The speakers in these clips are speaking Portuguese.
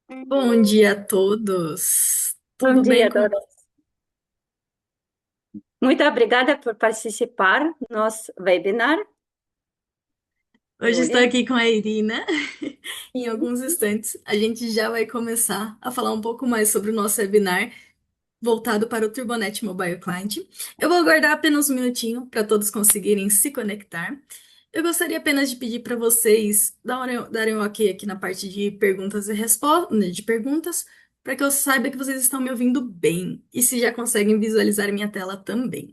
Bom dia a todos. Bom Tudo bem dia, com... Dora. Muito obrigada por participar do nosso webinar, Hoje estou Júlia. aqui com a Irina. Em Sim. alguns instantes, a gente já vai começar a falar um pouco mais sobre o nosso webinar voltado para o Turbonet Mobile Client. Eu vou aguardar apenas um minutinho para todos conseguirem se conectar. Eu gostaria apenas de pedir para vocês darem um ok aqui na parte de perguntas e respostas, de perguntas, para que eu saiba que vocês estão me ouvindo bem e se já conseguem visualizar minha tela também.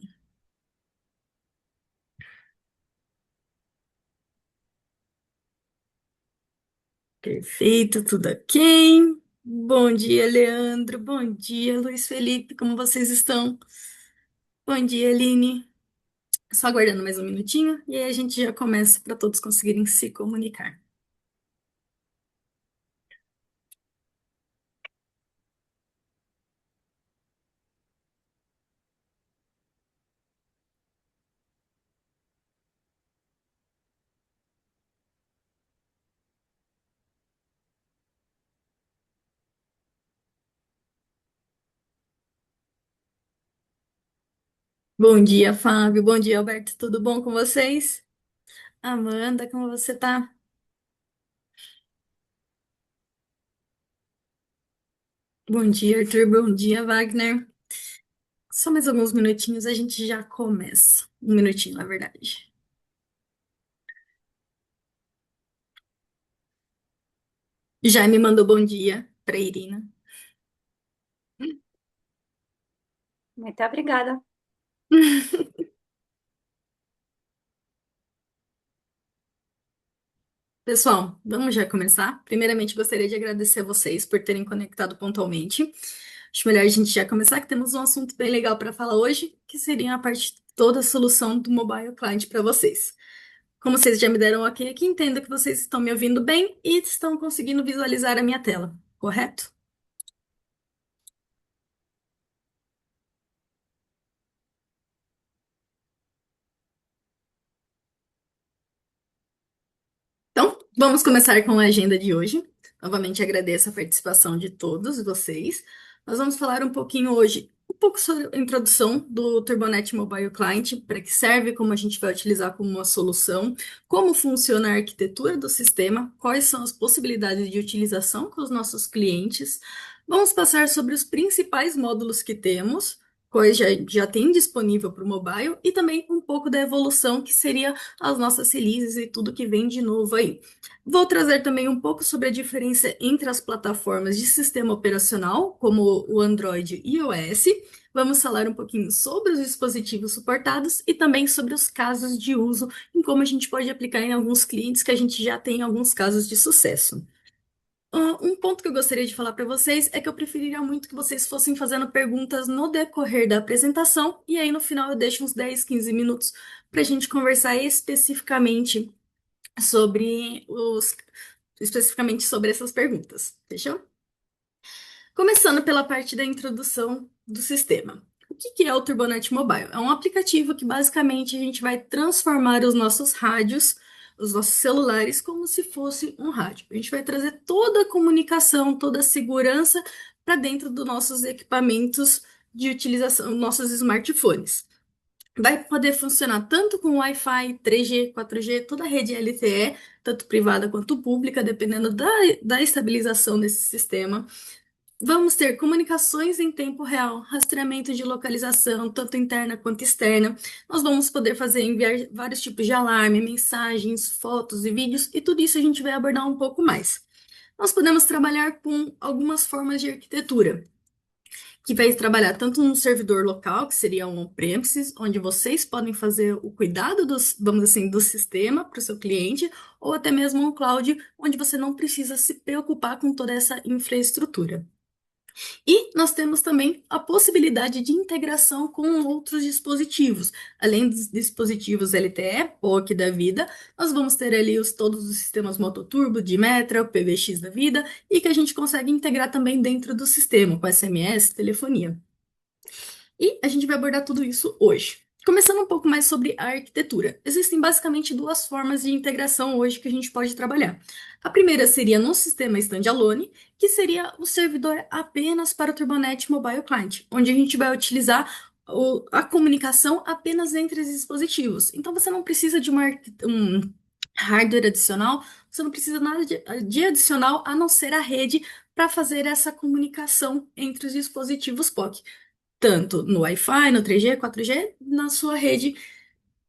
Perfeito, tudo ok. Bom dia, Leandro. Bom dia, Luiz Felipe. Como vocês estão? Bom dia, Aline. Só aguardando mais um minutinho e aí a gente já começa para todos conseguirem se comunicar. Bom dia, Fábio. Bom dia, Alberto. Tudo bom com vocês? Amanda, como você tá? Bom dia, Arthur. Bom dia, Wagner. Só mais alguns minutinhos a gente já começa. Um minutinho, na verdade. Já me mandou bom dia para Irina. Muito obrigada. Pessoal, vamos já começar? Primeiramente, gostaria de agradecer a vocês por terem conectado pontualmente. Acho melhor a gente já começar, que temos um assunto bem legal para falar hoje, que seria a parte toda a solução do mobile client para vocês. Como vocês já me deram um ok aqui, entendo que vocês estão me ouvindo bem e estão conseguindo visualizar a minha tela, correto? Então, vamos começar com a agenda de hoje. Novamente agradeço a participação de todos vocês. Nós vamos falar um pouquinho hoje, um pouco sobre a introdução do Turbonet Mobile Client, para que serve, como a gente vai utilizar como uma solução, como funciona a arquitetura do sistema, quais são as possibilidades de utilização com os nossos clientes. Vamos passar sobre os principais módulos que temos, quais já tem disponível para o mobile, e também um pouco da evolução que seria as nossas releases e tudo que vem de novo aí. Vou trazer também um pouco sobre a diferença entre as plataformas de sistema operacional, como o Android e o iOS. Vamos falar um pouquinho sobre os dispositivos suportados e também sobre os casos de uso, em como a gente pode aplicar em alguns clientes que a gente já tem alguns casos de sucesso. Um ponto que eu gostaria de falar para vocês é que eu preferiria muito que vocês fossem fazendo perguntas no decorrer da apresentação, e aí no final eu deixo uns 10, 15 minutos para a gente conversar sobre os, especificamente sobre essas perguntas. Fechou? Começando pela parte da introdução do sistema. O que é o Turbonet Mobile? É um aplicativo que basicamente a gente vai transformar os nossos rádios, os nossos celulares, como se fosse um rádio. A gente vai trazer toda a comunicação, toda a segurança para dentro dos nossos equipamentos de utilização, nossos smartphones. Vai poder funcionar tanto com Wi-Fi, 3G, 4G, toda a rede LTE, tanto privada quanto pública, dependendo da estabilização desse sistema. Vamos ter comunicações em tempo real, rastreamento de localização, tanto interna quanto externa. Nós vamos poder enviar vários tipos de alarme, mensagens, fotos e vídeos, e tudo isso a gente vai abordar um pouco mais. Nós podemos trabalhar com algumas formas de arquitetura, que vai trabalhar tanto no servidor local, que seria um on-premises, onde vocês podem fazer o cuidado dos, vamos dizer assim, do sistema para o seu cliente, ou até mesmo um cloud, onde você não precisa se preocupar com toda essa infraestrutura. E nós temos também a possibilidade de integração com outros dispositivos. Além dos dispositivos LTE, PoC da vida, nós vamos ter ali todos os sistemas Mototurbo, Dimetra, PBX da vida, e que a gente consegue integrar também dentro do sistema, com SMS, telefonia. E a gente vai abordar tudo isso hoje. Começando um pouco mais sobre a arquitetura. Existem basicamente duas formas de integração hoje que a gente pode trabalhar. A primeira seria no sistema standalone, que seria o servidor apenas para o Turbonet Mobile Client, onde a gente vai utilizar a comunicação apenas entre os dispositivos. Então você não precisa de um hardware adicional, você não precisa nada de adicional a não ser a rede para fazer essa comunicação entre os dispositivos POC tanto no Wi-Fi, no 3G, 4G, na sua rede.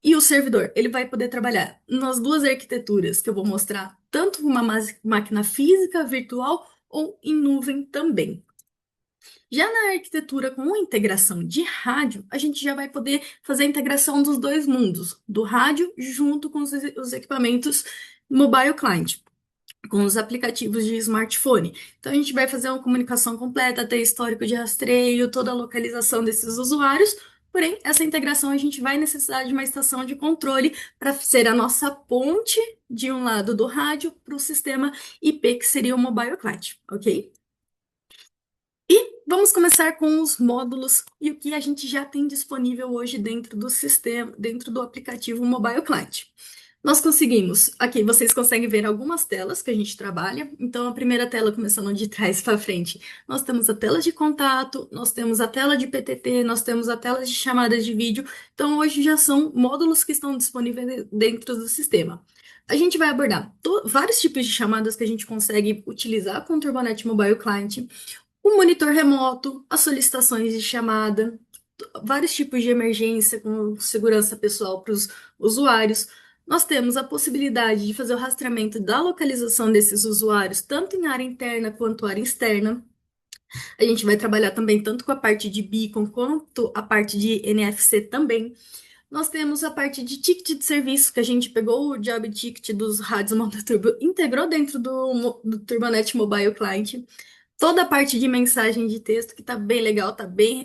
E o servidor, ele vai poder trabalhar nas duas arquiteturas que eu vou mostrar, tanto uma máquina física, virtual ou em nuvem também. Já na arquitetura com integração de rádio, a gente já vai poder fazer a integração dos dois mundos, do rádio junto com os equipamentos mobile client com os aplicativos de smartphone. Então, a gente vai fazer uma comunicação completa, ter histórico de rastreio, toda a localização desses usuários. Porém, essa integração a gente vai necessitar de uma estação de controle para ser a nossa ponte de um lado do rádio para o sistema IP, que seria o mobile client, ok? E vamos começar com os módulos e o que a gente já tem disponível hoje dentro do sistema, dentro do aplicativo Mobile Client. Nós conseguimos, aqui vocês conseguem ver algumas telas que a gente trabalha. Então, a primeira tela, começando de trás para frente, nós temos a tela de contato, nós temos a tela de PTT, nós temos a tela de chamadas de vídeo. Então, hoje já são módulos que estão disponíveis dentro do sistema. A gente vai abordar vários tipos de chamadas que a gente consegue utilizar com o Turbonet Mobile Client, o monitor remoto, as solicitações de chamada, vários tipos de emergência com segurança pessoal para os usuários. Nós temos a possibilidade de fazer o rastreamento da localização desses usuários, tanto em área interna quanto área externa. A gente vai trabalhar também tanto com a parte de beacon quanto a parte de NFC também. Nós temos a parte de ticket de serviço, que a gente pegou o job ticket dos rádios Moda Turbo, integrou dentro do Turbonet Mobile Client. Toda a parte de mensagem de texto que tá bem legal,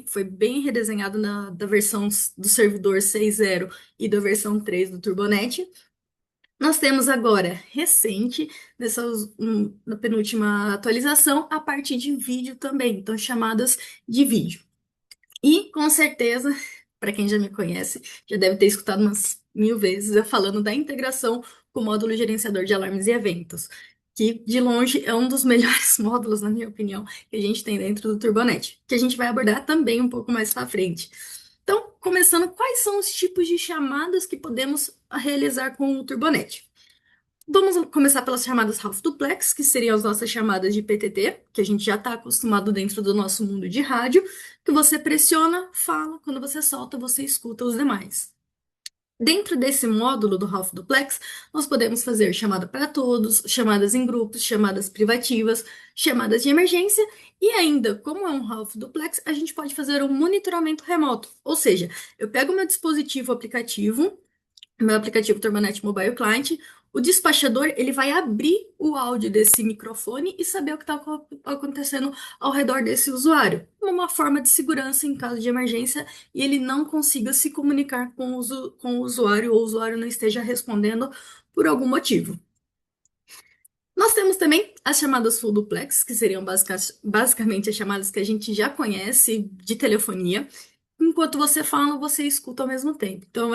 foi bem redesenhado da versão do servidor 6.0 e da versão 3 do Turbonet. Nós temos agora, recente, na penúltima atualização, a parte de vídeo também, então chamadas de vídeo. E, com certeza, para quem já me conhece, já deve ter escutado umas 1000 vezes eu falando da integração com o módulo gerenciador de alarmes e eventos, que, de longe, é um dos melhores módulos, na minha opinião, que a gente tem dentro do Turbonet, que a gente vai abordar também um pouco mais para frente. Então, começando, quais são os tipos de chamadas que podemos realizar com o Turbonet? Vamos começar pelas chamadas half duplex, que seriam as nossas chamadas de PTT, que a gente já está acostumado dentro do nosso mundo de rádio, que você pressiona, fala, quando você solta, você escuta os demais. Dentro desse módulo do half duplex, nós podemos fazer chamada para todos, chamadas em grupos, chamadas privativas, chamadas de emergência e ainda, como é um half duplex, a gente pode fazer um monitoramento remoto. Ou seja, eu pego meu dispositivo aplicativo, meu aplicativo Turbonet Mobile Client, o despachador ele vai abrir o áudio desse microfone e saber o que está acontecendo ao redor desse usuário. Uma forma de segurança em caso de emergência e ele não consiga se comunicar com o usuário ou o usuário não esteja respondendo por algum motivo. Nós temos também as chamadas full duplex, que seriam basicamente as chamadas que a gente já conhece de telefonia. Enquanto você fala, você escuta ao mesmo tempo. Então,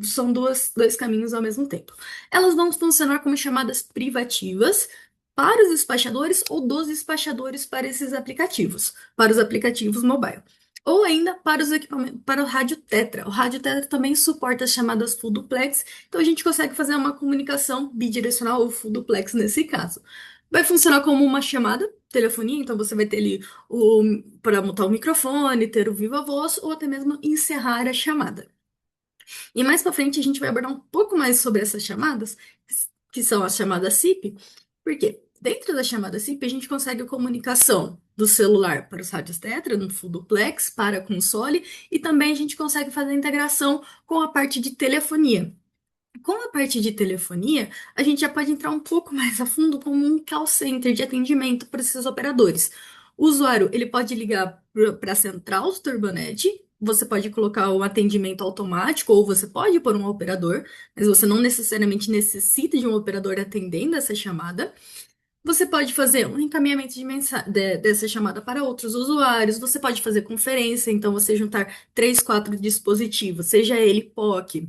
são dois caminhos ao mesmo tempo. Elas vão funcionar como chamadas privativas para os despachadores ou dos despachadores para esses aplicativos, para os aplicativos mobile. Ou ainda para os equipamentos, para o rádio Tetra. O rádio Tetra também suporta as chamadas full duplex, então a gente consegue fazer uma comunicação bidirecional ou full duplex nesse caso. Vai funcionar como uma chamada telefonia, então você vai ter ali para mutar o microfone, ter o viva voz ou até mesmo encerrar a chamada. E mais para frente a gente vai abordar um pouco mais sobre essas chamadas, que são as chamadas SIP, porque dentro da chamada SIP a gente consegue a comunicação do celular para os rádios Tetra, no full duplex, para a console, e também a gente consegue fazer a integração com a parte de telefonia. Com a parte de telefonia, a gente já pode entrar um pouco mais a fundo como um call center de atendimento para esses operadores. O usuário, ele pode ligar para a central do Turbonet, você pode colocar o atendimento automático ou você pode pôr um operador, mas você não necessariamente necessita de um operador atendendo essa chamada. Você pode fazer um encaminhamento dessa chamada para outros usuários, você pode fazer conferência, então você juntar três, quatro dispositivos, seja ele POC,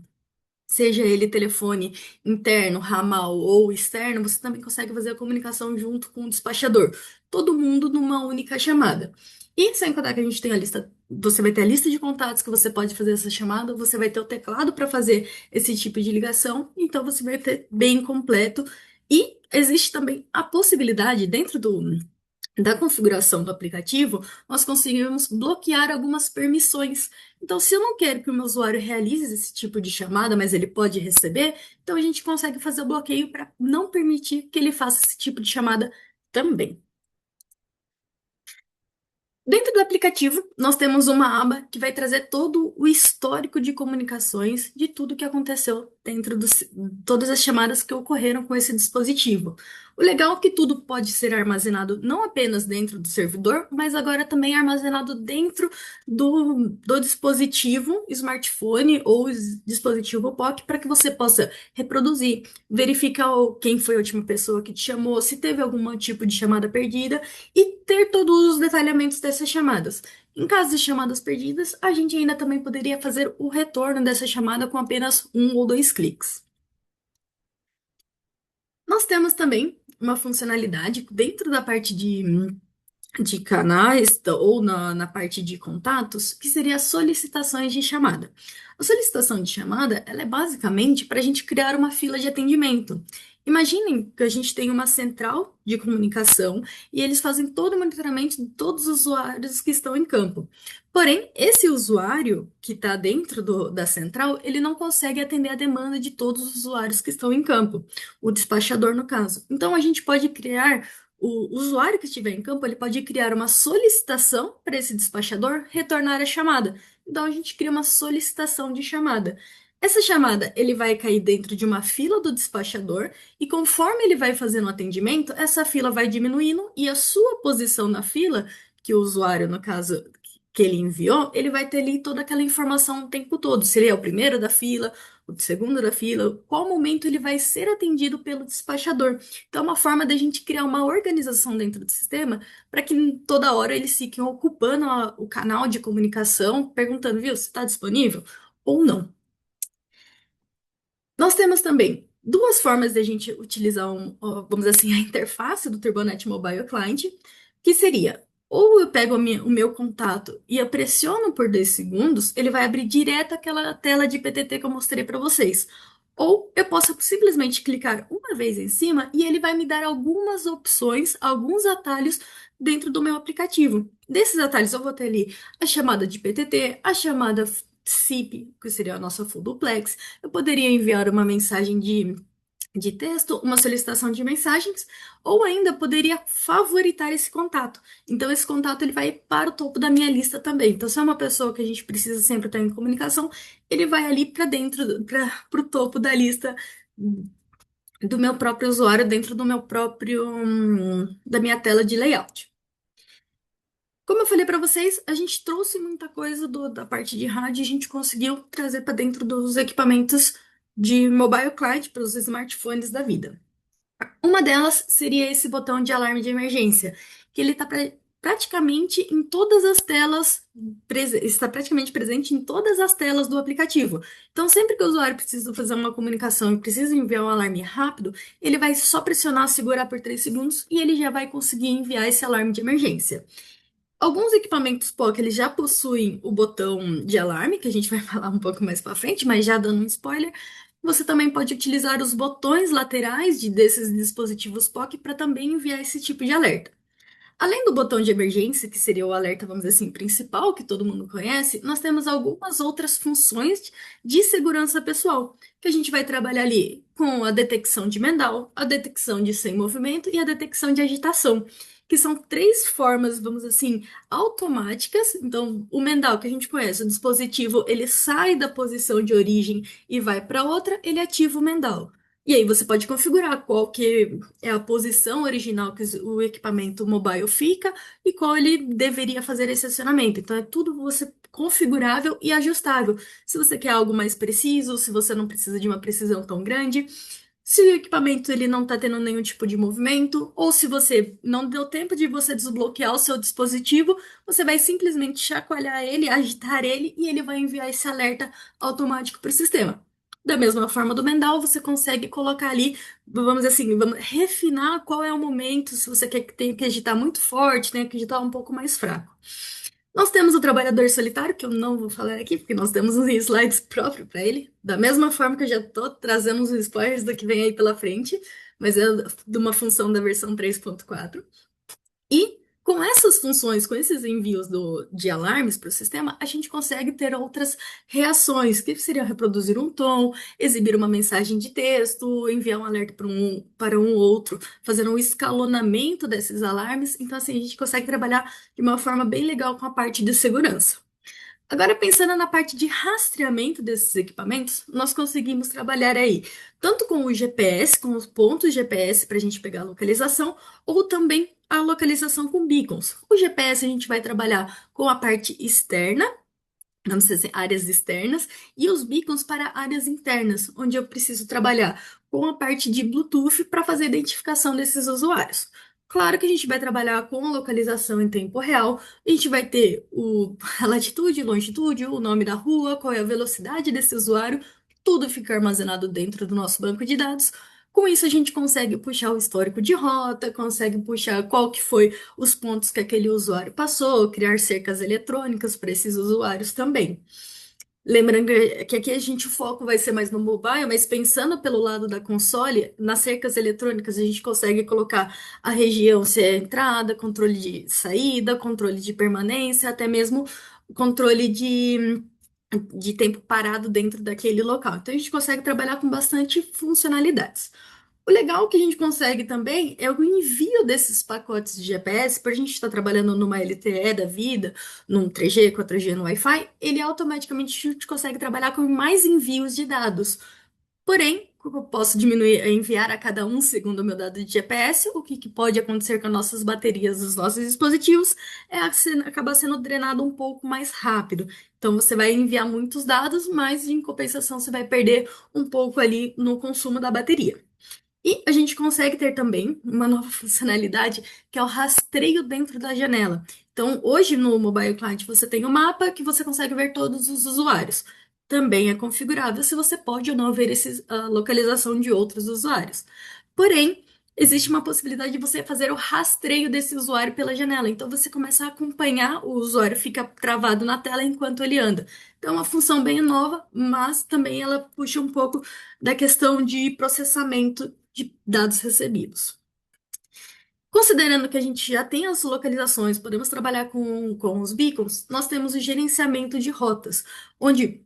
seja ele telefone interno, ramal ou externo, você também consegue fazer a comunicação junto com o despachador. Todo mundo numa única chamada. E sem contar que a gente tem a lista, você vai ter a lista de contatos que você pode fazer essa chamada, você vai ter o teclado para fazer esse tipo de ligação, então você vai ter bem completo. E existe também a possibilidade, dentro da configuração do aplicativo, nós conseguimos bloquear algumas permissões. Então, se eu não quero que o meu usuário realize esse tipo de chamada, mas ele pode receber, então a gente consegue fazer o bloqueio para não permitir que ele faça esse tipo de chamada também. Dentro do aplicativo, nós temos uma aba que vai trazer todo o histórico de comunicações de tudo que aconteceu dentro de todas as chamadas que ocorreram com esse dispositivo. O legal é que tudo pode ser armazenado não apenas dentro do servidor, mas agora também armazenado dentro do dispositivo smartphone ou dispositivo POC para que você possa reproduzir, verificar quem foi a última pessoa que te chamou, se teve algum tipo de chamada perdida e ter todos os detalhamentos dessas chamadas. Em caso de chamadas perdidas, a gente ainda também poderia fazer o retorno dessa chamada com apenas um ou dois cliques. Nós temos também uma funcionalidade dentro da parte de canais ou na parte de contatos, que seria as solicitações de chamada. A solicitação de chamada, ela é basicamente para a gente criar uma fila de atendimento. Imaginem que a gente tem uma central de comunicação e eles fazem todo o monitoramento de todos os usuários que estão em campo. Porém, esse usuário que está dentro da central, ele não consegue atender a demanda de todos os usuários que estão em campo, o despachador no caso. Então, a gente pode criar o usuário que estiver em campo, ele pode criar uma solicitação para esse despachador retornar a chamada. Então, a gente cria uma solicitação de chamada. Essa chamada, ele vai cair dentro de uma fila do despachador e conforme ele vai fazendo o atendimento, essa fila vai diminuindo e a sua posição na fila, que o usuário, no caso, que ele enviou, ele vai ter ali toda aquela informação o tempo todo. Se ele é o primeiro da fila, o segundo da fila, qual momento ele vai ser atendido pelo despachador. Então, é uma forma da gente criar uma organização dentro do sistema para que toda hora eles fiquem ocupando o canal de comunicação, perguntando, viu, se está disponível ou não. Nós temos também duas formas de a gente utilizar, vamos dizer assim, a interface do Turbonet Mobile Client, que seria, ou eu pego o meu contato e eu pressiono por 2 segundos, ele vai abrir direto aquela tela de PTT que eu mostrei para vocês. Ou eu posso simplesmente clicar uma vez em cima e ele vai me dar algumas opções, alguns atalhos dentro do meu aplicativo. Desses atalhos eu vou ter ali a chamada de PTT, a chamada SIP, que seria a nossa full duplex. Eu poderia enviar uma mensagem de texto, uma solicitação de mensagens, ou ainda poderia favoritar esse contato. Então, esse contato ele vai para o topo da minha lista também. Então, se é uma pessoa que a gente precisa sempre estar em comunicação, ele vai ali para dentro, para o topo da lista do meu próprio usuário, dentro do meu próprio, da minha tela de layout. Como eu falei para vocês, a gente trouxe muita coisa da parte de rádio e a gente conseguiu trazer para dentro dos equipamentos de mobile client para os smartphones da vida. Uma delas seria esse botão de alarme de emergência, que ele está praticamente em todas as telas, está praticamente presente em todas as telas do aplicativo. Então, sempre que o usuário precisa fazer uma comunicação e precisa enviar um alarme rápido, ele vai só pressionar, segurar por 3 segundos e ele já vai conseguir enviar esse alarme de emergência. Alguns equipamentos POC eles já possuem o botão de alarme, que a gente vai falar um pouco mais para frente, mas já dando um spoiler. Você também pode utilizar os botões laterais desses dispositivos POC para também enviar esse tipo de alerta. Além do botão de emergência, que seria o alerta, vamos dizer assim, principal, que todo mundo conhece, nós temos algumas outras funções de segurança pessoal, que a gente vai trabalhar ali com a detecção de mendal, a detecção de sem movimento e a detecção de agitação, que são três formas, vamos assim, automáticas. Então, o mendal que a gente conhece, o dispositivo, ele sai da posição de origem e vai para outra, ele ativa o mendal. E aí você pode configurar qual que é a posição original que o equipamento mobile fica e qual ele deveria fazer esse acionamento. Então é tudo você configurável e ajustável. Se você quer algo mais preciso, se você não precisa de uma precisão tão grande, se o equipamento ele não está tendo nenhum tipo de movimento, ou se você não deu tempo de você desbloquear o seu dispositivo, você vai simplesmente chacoalhar ele, agitar ele e ele vai enviar esse alerta automático para o sistema. Da mesma forma do Mendal, você consegue colocar ali, vamos dizer assim, vamos refinar qual é o momento, se você quer que tenha que agitar muito forte, tenha que agitar um pouco mais fraco. Nós temos o trabalhador solitário, que eu não vou falar aqui, porque nós temos uns slides próprios para ele. Da mesma forma que eu já estou trazendo uns spoilers do que vem aí pela frente, mas é de uma função da versão 3.4. E com essas funções, com esses envios de alarmes para o sistema, a gente consegue ter outras reações, que seriam reproduzir um tom, exibir uma mensagem de texto, enviar um alerta para um outro, fazendo um escalonamento desses alarmes. Então, assim, a gente consegue trabalhar de uma forma bem legal com a parte de segurança. Agora, pensando na parte de rastreamento desses equipamentos, nós conseguimos trabalhar aí tanto com o GPS, com os pontos GPS para a gente pegar a localização, ou também a localização com beacons. O GPS a gente vai trabalhar com a parte externa, vamos dizer assim, áreas externas, e os beacons para áreas internas, onde eu preciso trabalhar com a parte de Bluetooth para fazer a identificação desses usuários. Claro que a gente vai trabalhar com a localização em tempo real, a gente vai ter a latitude, longitude, o nome da rua, qual é a velocidade desse usuário, tudo fica armazenado dentro do nosso banco de dados. Com isso, a gente consegue puxar o histórico de rota, consegue puxar qual que foi os pontos que aquele usuário passou, criar cercas eletrônicas para esses usuários também. Lembrando que aqui a gente o foco vai ser mais no mobile, mas pensando pelo lado da console, nas cercas eletrônicas a gente consegue colocar a região, se é entrada, controle de saída, controle de permanência, até mesmo controle de tempo parado dentro daquele local. Então a gente consegue trabalhar com bastante funcionalidades. O legal que a gente consegue também é o envio desses pacotes de GPS, para a gente estar trabalhando numa LTE da vida, num 3G, 4G no Wi-Fi, ele automaticamente a gente consegue trabalhar com mais envios de dados. Porém, como eu posso diminuir, enviar a cada um segundo o meu dado de GPS, o que pode acontecer com as nossas baterias dos nossos dispositivos é acabar sendo drenado um pouco mais rápido. Então você vai enviar muitos dados, mas em compensação você vai perder um pouco ali no consumo da bateria. E a gente consegue ter também uma nova funcionalidade que é o rastreio dentro da janela. Então, hoje no Mobile Client você tem o mapa que você consegue ver todos os usuários. Também é configurável se você pode ou não ver a localização de outros usuários. Porém, existe uma possibilidade de você fazer o rastreio desse usuário pela janela. Então, você começa a acompanhar o usuário, fica travado na tela enquanto ele anda. Então, é uma função bem nova, mas também ela puxa um pouco da questão de processamento de dados recebidos. Considerando que a gente já tem as localizações, podemos trabalhar com os beacons, nós temos o gerenciamento de rotas, onde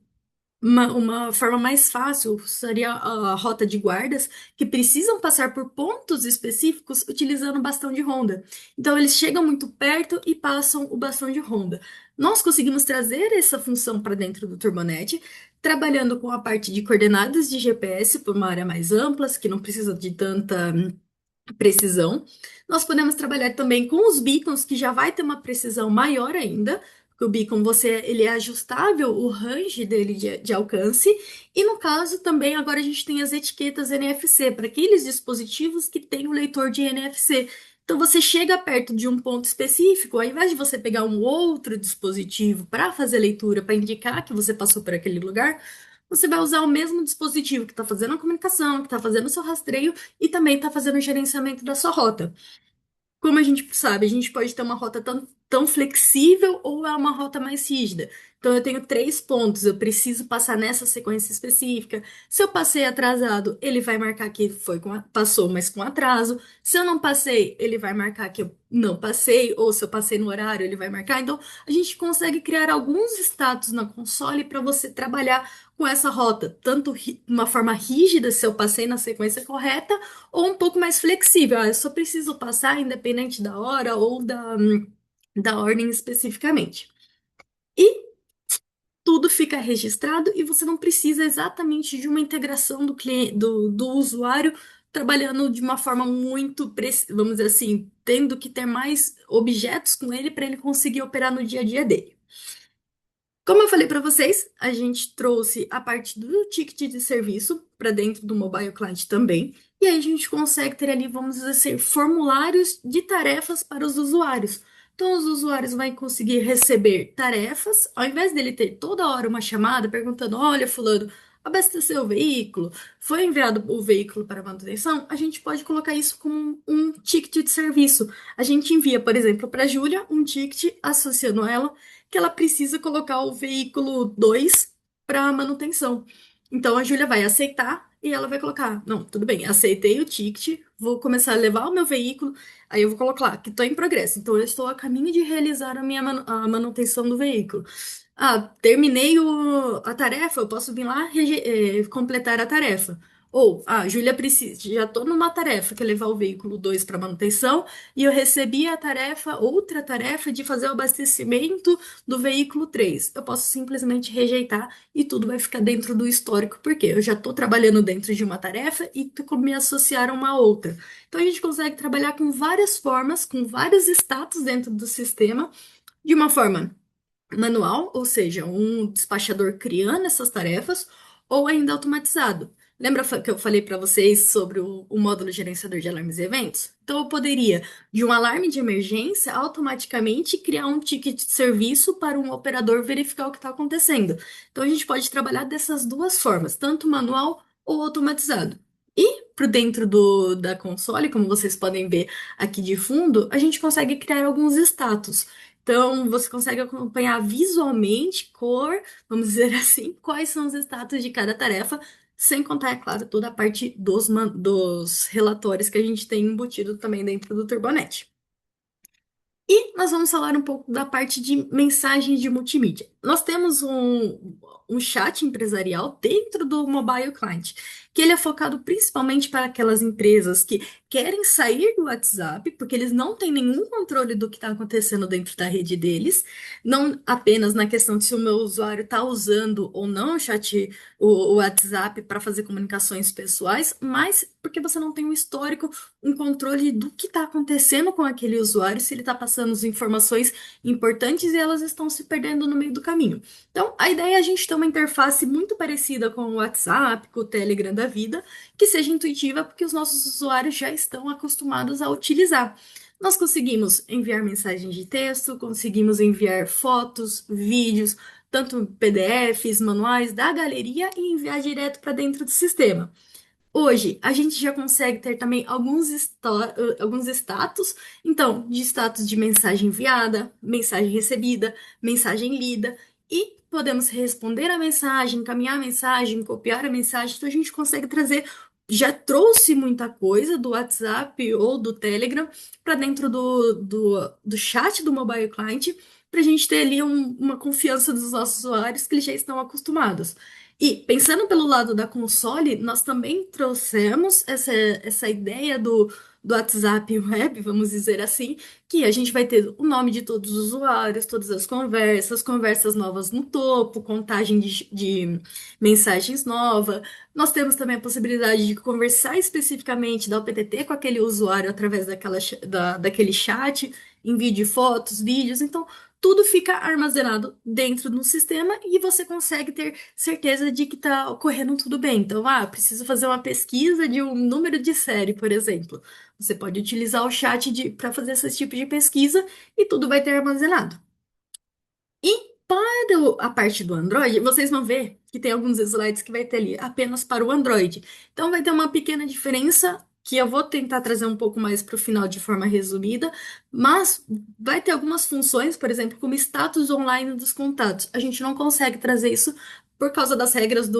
uma forma mais fácil seria a rota de guardas que precisam passar por pontos específicos utilizando o bastão de ronda. Então, eles chegam muito perto e passam o bastão de ronda. Nós conseguimos trazer essa função para dentro do Turbonet, trabalhando com a parte de coordenadas de GPS por uma área mais ampla, que não precisa de tanta precisão. Nós podemos trabalhar também com os beacons, que já vai ter uma precisão maior ainda, porque o beacon ele é ajustável, o range dele de alcance, e no caso também agora a gente tem as etiquetas NFC, para aqueles dispositivos que têm o leitor de NFC. Então você chega perto de um ponto específico, ao invés de você pegar um outro dispositivo para fazer leitura, para indicar que você passou por aquele lugar, você vai usar o mesmo dispositivo que está fazendo a comunicação, que está fazendo o seu rastreio e também está fazendo o gerenciamento da sua rota. Como a gente sabe, a gente pode ter uma rota tão flexível ou é uma rota mais rígida. Então, eu tenho três pontos, eu preciso passar nessa sequência específica. Se eu passei atrasado, ele vai marcar que passou, mas com atraso. Se eu não passei, ele vai marcar que eu não passei, ou se eu passei no horário, ele vai marcar. Então, a gente consegue criar alguns status na console para você trabalhar com essa rota, tanto de uma forma rígida, se eu passei na sequência correta, ou um pouco mais flexível. Eu só preciso passar independente da hora ou da ordem especificamente. E tudo fica registrado e você não precisa exatamente de uma integração do cliente, do usuário trabalhando de uma forma muito, vamos dizer assim, tendo que ter mais objetos com ele para ele conseguir operar no dia a dia dele. Como eu falei para vocês, a gente trouxe a parte do ticket de serviço para dentro do mobile client também. E aí a gente consegue ter ali, vamos dizer assim, formulários de tarefas para os usuários. Então, os usuários vão conseguir receber tarefas, ao invés dele ter toda hora uma chamada perguntando: olha, fulano, abasteceu o veículo, foi enviado o veículo para manutenção, a gente pode colocar isso como um ticket de serviço. A gente envia, por exemplo, para a Júlia um ticket associando ela que ela precisa colocar o veículo 2 para manutenção. Então a Júlia vai aceitar e ela vai colocar: não, tudo bem, aceitei o ticket, vou começar a levar o meu veículo, aí eu vou colocar lá que estou em progresso. Então eu estou a caminho de realizar a manutenção do veículo. Ah, terminei a tarefa, eu posso vir lá completar a tarefa. Ou, Júlia precisa, já estou numa tarefa, que é levar o veículo 2 para manutenção, e eu recebi a tarefa, outra tarefa de fazer o abastecimento do veículo 3. Eu posso simplesmente rejeitar e tudo vai ficar dentro do histórico, porque eu já estou trabalhando dentro de uma tarefa e me associar a uma outra. Então a gente consegue trabalhar com várias formas, com vários status dentro do sistema, de uma forma manual, ou seja, um despachador criando essas tarefas, ou ainda automatizado. Lembra que eu falei para vocês sobre o módulo gerenciador de alarmes e eventos? Então, eu poderia, de um alarme de emergência, automaticamente criar um ticket de serviço para um operador verificar o que está acontecendo. Então, a gente pode trabalhar dessas duas formas, tanto manual ou automatizado. E por dentro da console, como vocês podem ver aqui de fundo, a gente consegue criar alguns status. Então, você consegue acompanhar visualmente, cor, vamos dizer assim, quais são os status de cada tarefa, sem contar, é claro, toda a parte dos relatórios que a gente tem embutido também dentro do Turbonet. E nós vamos falar um pouco da parte de mensagens de multimídia. Nós temos um chat empresarial dentro do Mobile Client, que ele é focado principalmente para aquelas empresas que querem sair do WhatsApp, porque eles não têm nenhum controle do que está acontecendo dentro da rede deles, não apenas na questão de se o meu usuário está usando ou não o WhatsApp para fazer comunicações pessoais, mas porque você não tem um histórico, um controle do que está acontecendo com aquele usuário, se ele está passando as informações importantes e elas estão se perdendo no meio do caminho. Então, a ideia é a gente ter uma interface muito parecida com o WhatsApp, com o Telegram da vida, que seja intuitiva, porque os nossos usuários já estão acostumados a utilizar. Nós conseguimos enviar mensagens de texto, conseguimos enviar fotos, vídeos, tanto PDFs, manuais da galeria e enviar direto para dentro do sistema. Hoje, a gente já consegue ter também alguns status. Então, de status de mensagem enviada, mensagem recebida, mensagem lida. E podemos responder a mensagem, encaminhar a mensagem, copiar a mensagem. Então, a gente consegue trazer. Já trouxe muita coisa do WhatsApp ou do Telegram para dentro do chat do mobile client, para a gente ter ali uma confiança dos nossos usuários que eles já estão acostumados. E pensando pelo lado da console, nós também trouxemos essa ideia do WhatsApp Web, vamos dizer assim, que a gente vai ter o nome de todos os usuários, todas as conversas, conversas novas no topo, contagem de mensagens nova. Nós temos também a possibilidade de conversar especificamente da OPTT com aquele usuário através daquele chat, envio de fotos, vídeos. Então, tudo fica armazenado dentro do sistema e você consegue ter certeza de que está ocorrendo tudo bem. Então, preciso fazer uma pesquisa de um número de série, por exemplo. Você pode utilizar o chat para fazer esse tipo de pesquisa e tudo vai ter armazenado. E para a parte do Android, vocês vão ver que tem alguns slides que vai ter ali apenas para o Android. Então vai ter uma pequena diferença que eu vou tentar trazer um pouco mais para o final de forma resumida, mas vai ter algumas funções, por exemplo, como status online dos contatos. A gente não consegue trazer isso por causa das regras da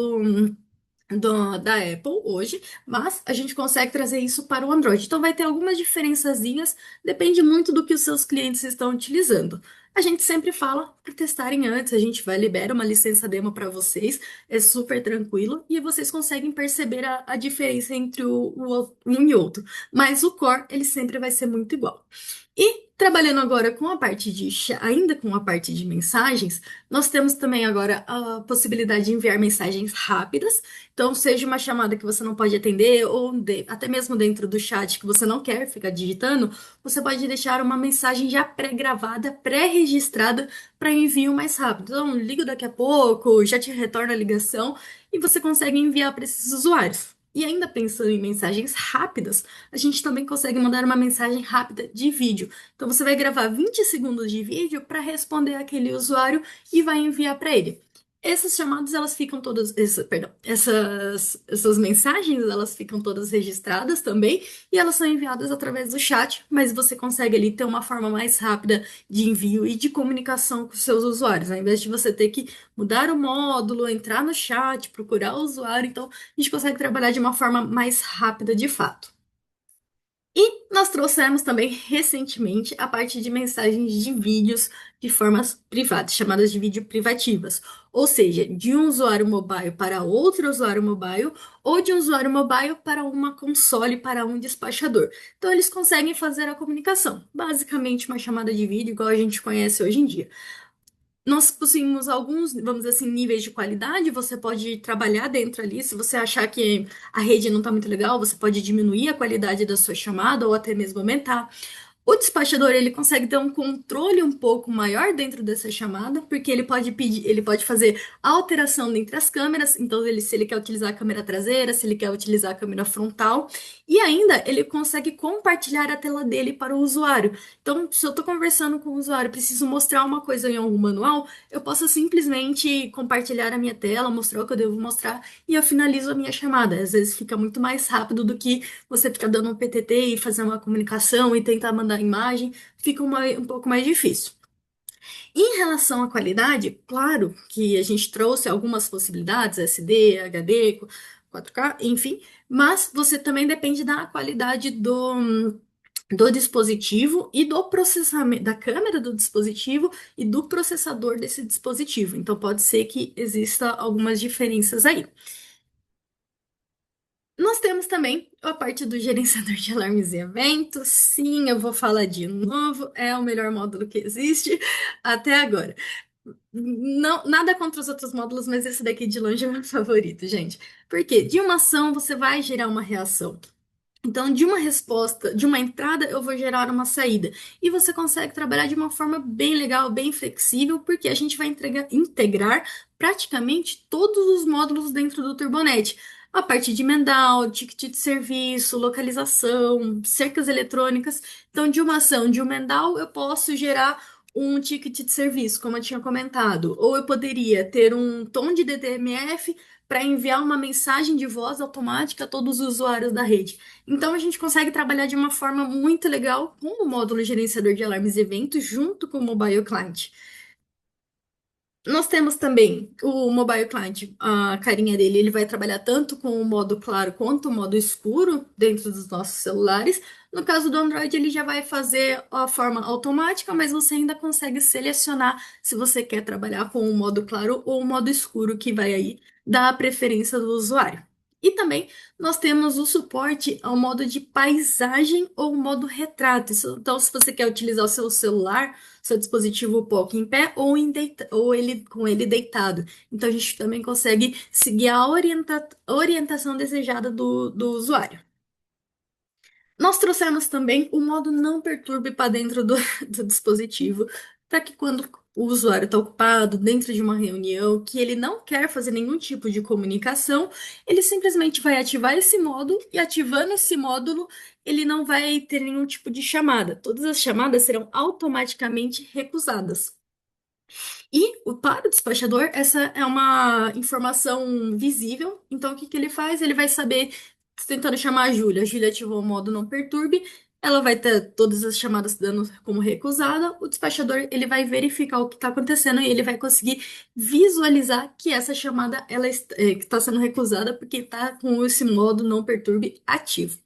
Apple hoje, mas a gente consegue trazer isso para o Android. Então vai ter algumas diferençazinhas, depende muito do que os seus clientes estão utilizando. A gente sempre fala para testarem antes, a gente vai liberar uma licença demo para vocês, é super tranquilo e vocês conseguem perceber a diferença entre um e outro. Mas o core, ele sempre vai ser muito igual. E Trabalhando agora com a parte ainda com a parte de mensagens, nós temos também agora a possibilidade de enviar mensagens rápidas. Então, seja uma chamada que você não pode atender, ou até mesmo dentro do chat que você não quer ficar digitando, você pode deixar uma mensagem já pré-gravada, pré-registrada para envio mais rápido. Então, ligo daqui a pouco, já te retorna a ligação e você consegue enviar para esses usuários. E ainda pensando em mensagens rápidas, a gente também consegue mandar uma mensagem rápida de vídeo. Então você vai gravar 20 segundos de vídeo para responder aquele usuário e vai enviar para ele. Essas chamadas, elas ficam todas, perdão, essas mensagens, elas ficam todas registradas também e elas são enviadas através do chat, mas você consegue ali ter uma forma mais rápida de envio e de comunicação com os seus usuários, ao invés de você ter que mudar o módulo, entrar no chat, procurar o usuário, então a gente consegue trabalhar de uma forma mais rápida de fato. E nós trouxemos também recentemente a parte de mensagens de vídeos de formas privadas, chamadas de vídeo privativas. Ou seja, de um usuário mobile para outro usuário mobile, ou de um usuário mobile para uma console, para um despachador. Então, eles conseguem fazer a comunicação. Basicamente, uma chamada de vídeo, igual a gente conhece hoje em dia. Nós possuímos alguns, vamos dizer assim, níveis de qualidade. Você pode trabalhar dentro ali. Se você achar que a rede não está muito legal, você pode diminuir a qualidade da sua chamada ou até mesmo aumentar. O despachador ele consegue ter um controle um pouco maior dentro dessa chamada, porque ele pode pedir, ele pode fazer alteração entre as câmeras, então se ele quer utilizar a câmera traseira, se ele quer utilizar a câmera frontal, e ainda ele consegue compartilhar a tela dele para o usuário. Então, se eu estou conversando com o usuário, preciso mostrar uma coisa em algum manual, eu posso simplesmente compartilhar a minha tela, mostrar o que eu devo mostrar e eu finalizo a minha chamada. Às vezes fica muito mais rápido do que você ficar dando um PTT e fazer uma comunicação e tentar mandar imagem, fica um pouco mais difícil. Em relação à qualidade, claro que a gente trouxe algumas possibilidades, SD, HD, 4K, enfim, mas você também depende da qualidade do dispositivo e do processamento, da câmera do dispositivo e do processador desse dispositivo. Então pode ser que exista algumas diferenças aí. Nós temos também a parte do gerenciador de alarmes e eventos. Sim, eu vou falar de novo, é o melhor módulo que existe até agora. Não, nada contra os outros módulos, mas esse daqui de longe é o meu favorito, gente. Porque de uma ação você vai gerar uma reação. Então, de uma resposta, de uma entrada, eu vou gerar uma saída. E você consegue trabalhar de uma forma bem legal, bem flexível, porque a gente vai integrar praticamente todos os módulos dentro do Turbonet. A parte de emendal, ticket de serviço, localização, cercas eletrônicas. Então, de uma ação de um emendal, eu posso gerar um ticket de serviço, como eu tinha comentado. Ou eu poderia ter um tom de DTMF para enviar uma mensagem de voz automática a todos os usuários da rede. Então a gente consegue trabalhar de uma forma muito legal com o módulo gerenciador de alarmes e eventos junto com o Mobile Client. Nós temos também o Mobile Client, a carinha dele, ele vai trabalhar tanto com o modo claro quanto o modo escuro dentro dos nossos celulares. No caso do Android, ele já vai fazer a forma automática, mas você ainda consegue selecionar se você quer trabalhar com o modo claro ou o modo escuro, que vai aí dar a preferência do usuário. E também nós temos o suporte ao modo de paisagem ou modo retrato. Então, se você quer utilizar o seu celular, seu dispositivo Poco em pé ou, ou ele com ele deitado. Então a gente também consegue seguir a orientação desejada do usuário. Nós trouxemos também o modo não perturbe para dentro do dispositivo, para que quando o usuário está ocupado dentro de uma reunião, que ele não quer fazer nenhum tipo de comunicação, ele simplesmente vai ativar esse modo e ativando esse módulo, ele não vai ter nenhum tipo de chamada. Todas as chamadas serão automaticamente recusadas. E para o despachador, essa é uma informação visível. Então, o que que ele faz? Ele vai saber, tentando chamar a Júlia. A Júlia ativou o modo não perturbe. Ela vai ter todas as chamadas dando como recusada. O despachador ele vai verificar o que está acontecendo e ele vai conseguir visualizar que essa chamada ela está sendo recusada porque está com esse modo não perturbe ativo.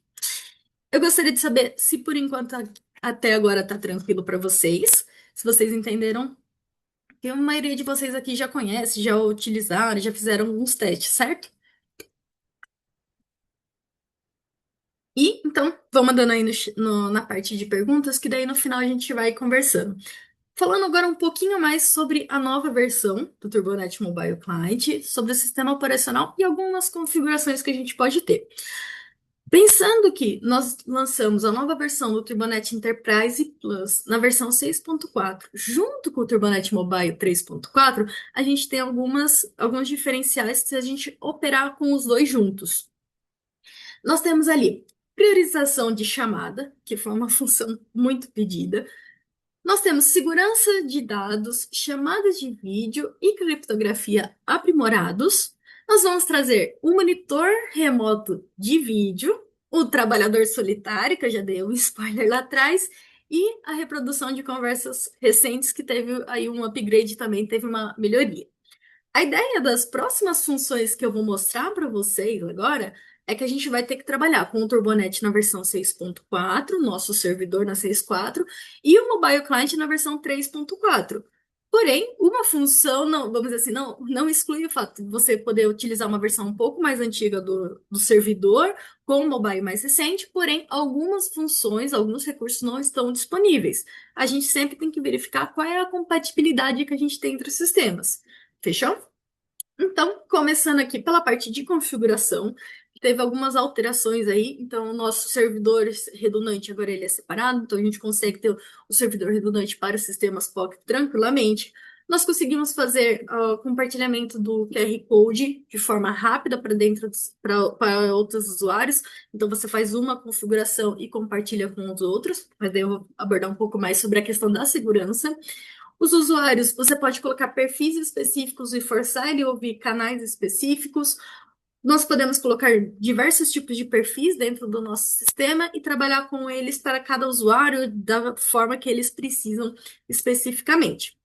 Eu gostaria de saber se por enquanto até agora está tranquilo para vocês, se vocês entenderam que a maioria de vocês aqui já conhece, já utilizaram, já fizeram alguns testes, certo? E então, vamos mandando aí na parte de perguntas, que daí no final a gente vai conversando. Falando agora um pouquinho mais sobre a nova versão do Turbonet Mobile Client, sobre o sistema operacional e algumas configurações que a gente pode ter. Pensando que nós lançamos a nova versão do Turbonet Enterprise Plus na versão 6.4, junto com o Turbonet Mobile 3.4, a gente tem alguns diferenciais se a gente operar com os dois juntos. Nós temos ali priorização de chamada, que foi uma função muito pedida. Nós temos segurança de dados, chamadas de vídeo e criptografia aprimorados. Nós vamos trazer um monitor remoto de vídeo, o trabalhador solitário, que eu já dei um spoiler lá atrás, e a reprodução de conversas recentes, que teve aí um upgrade também, teve uma melhoria. A ideia das próximas funções que eu vou mostrar para vocês agora é que a gente vai ter que trabalhar com o Turbonet na versão 6.4, nosso servidor na 6.4, e o Mobile Client na versão 3.4. Porém, uma função, não, vamos dizer assim, não exclui o fato de você poder utilizar uma versão um pouco mais antiga do servidor com o mobile mais recente, porém, algumas funções, alguns recursos não estão disponíveis. A gente sempre tem que verificar qual é a compatibilidade que a gente tem entre os sistemas. Fechou? Então, começando aqui pela parte de configuração, teve algumas alterações aí. Então, o nosso servidor redundante agora ele é separado, então a gente consegue ter o servidor redundante para os sistemas POC tranquilamente. Nós conseguimos fazer o compartilhamento do QR Code de forma rápida para outros usuários. Então, você faz uma configuração e compartilha com os outros, mas daí eu vou abordar um pouco mais sobre a questão da segurança. Os usuários, você pode colocar perfis específicos e forçar ele a ouvir canais específicos. Nós podemos colocar diversos tipos de perfis dentro do nosso sistema e trabalhar com eles para cada usuário da forma que eles precisam especificamente.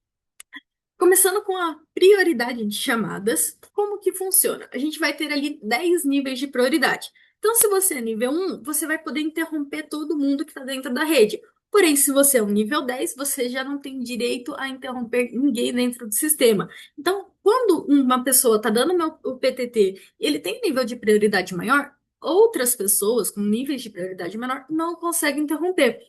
Começando com a prioridade de chamadas, como que funciona? A gente vai ter ali 10 níveis de prioridade. Então, se você é nível 1, você vai poder interromper todo mundo que está dentro da rede. Porém, se você é um nível 10, você já não tem direito a interromper ninguém dentro do sistema. Então, quando uma pessoa está dando o PTT e ele tem nível de prioridade maior, outras pessoas com níveis de prioridade menor não conseguem interromper.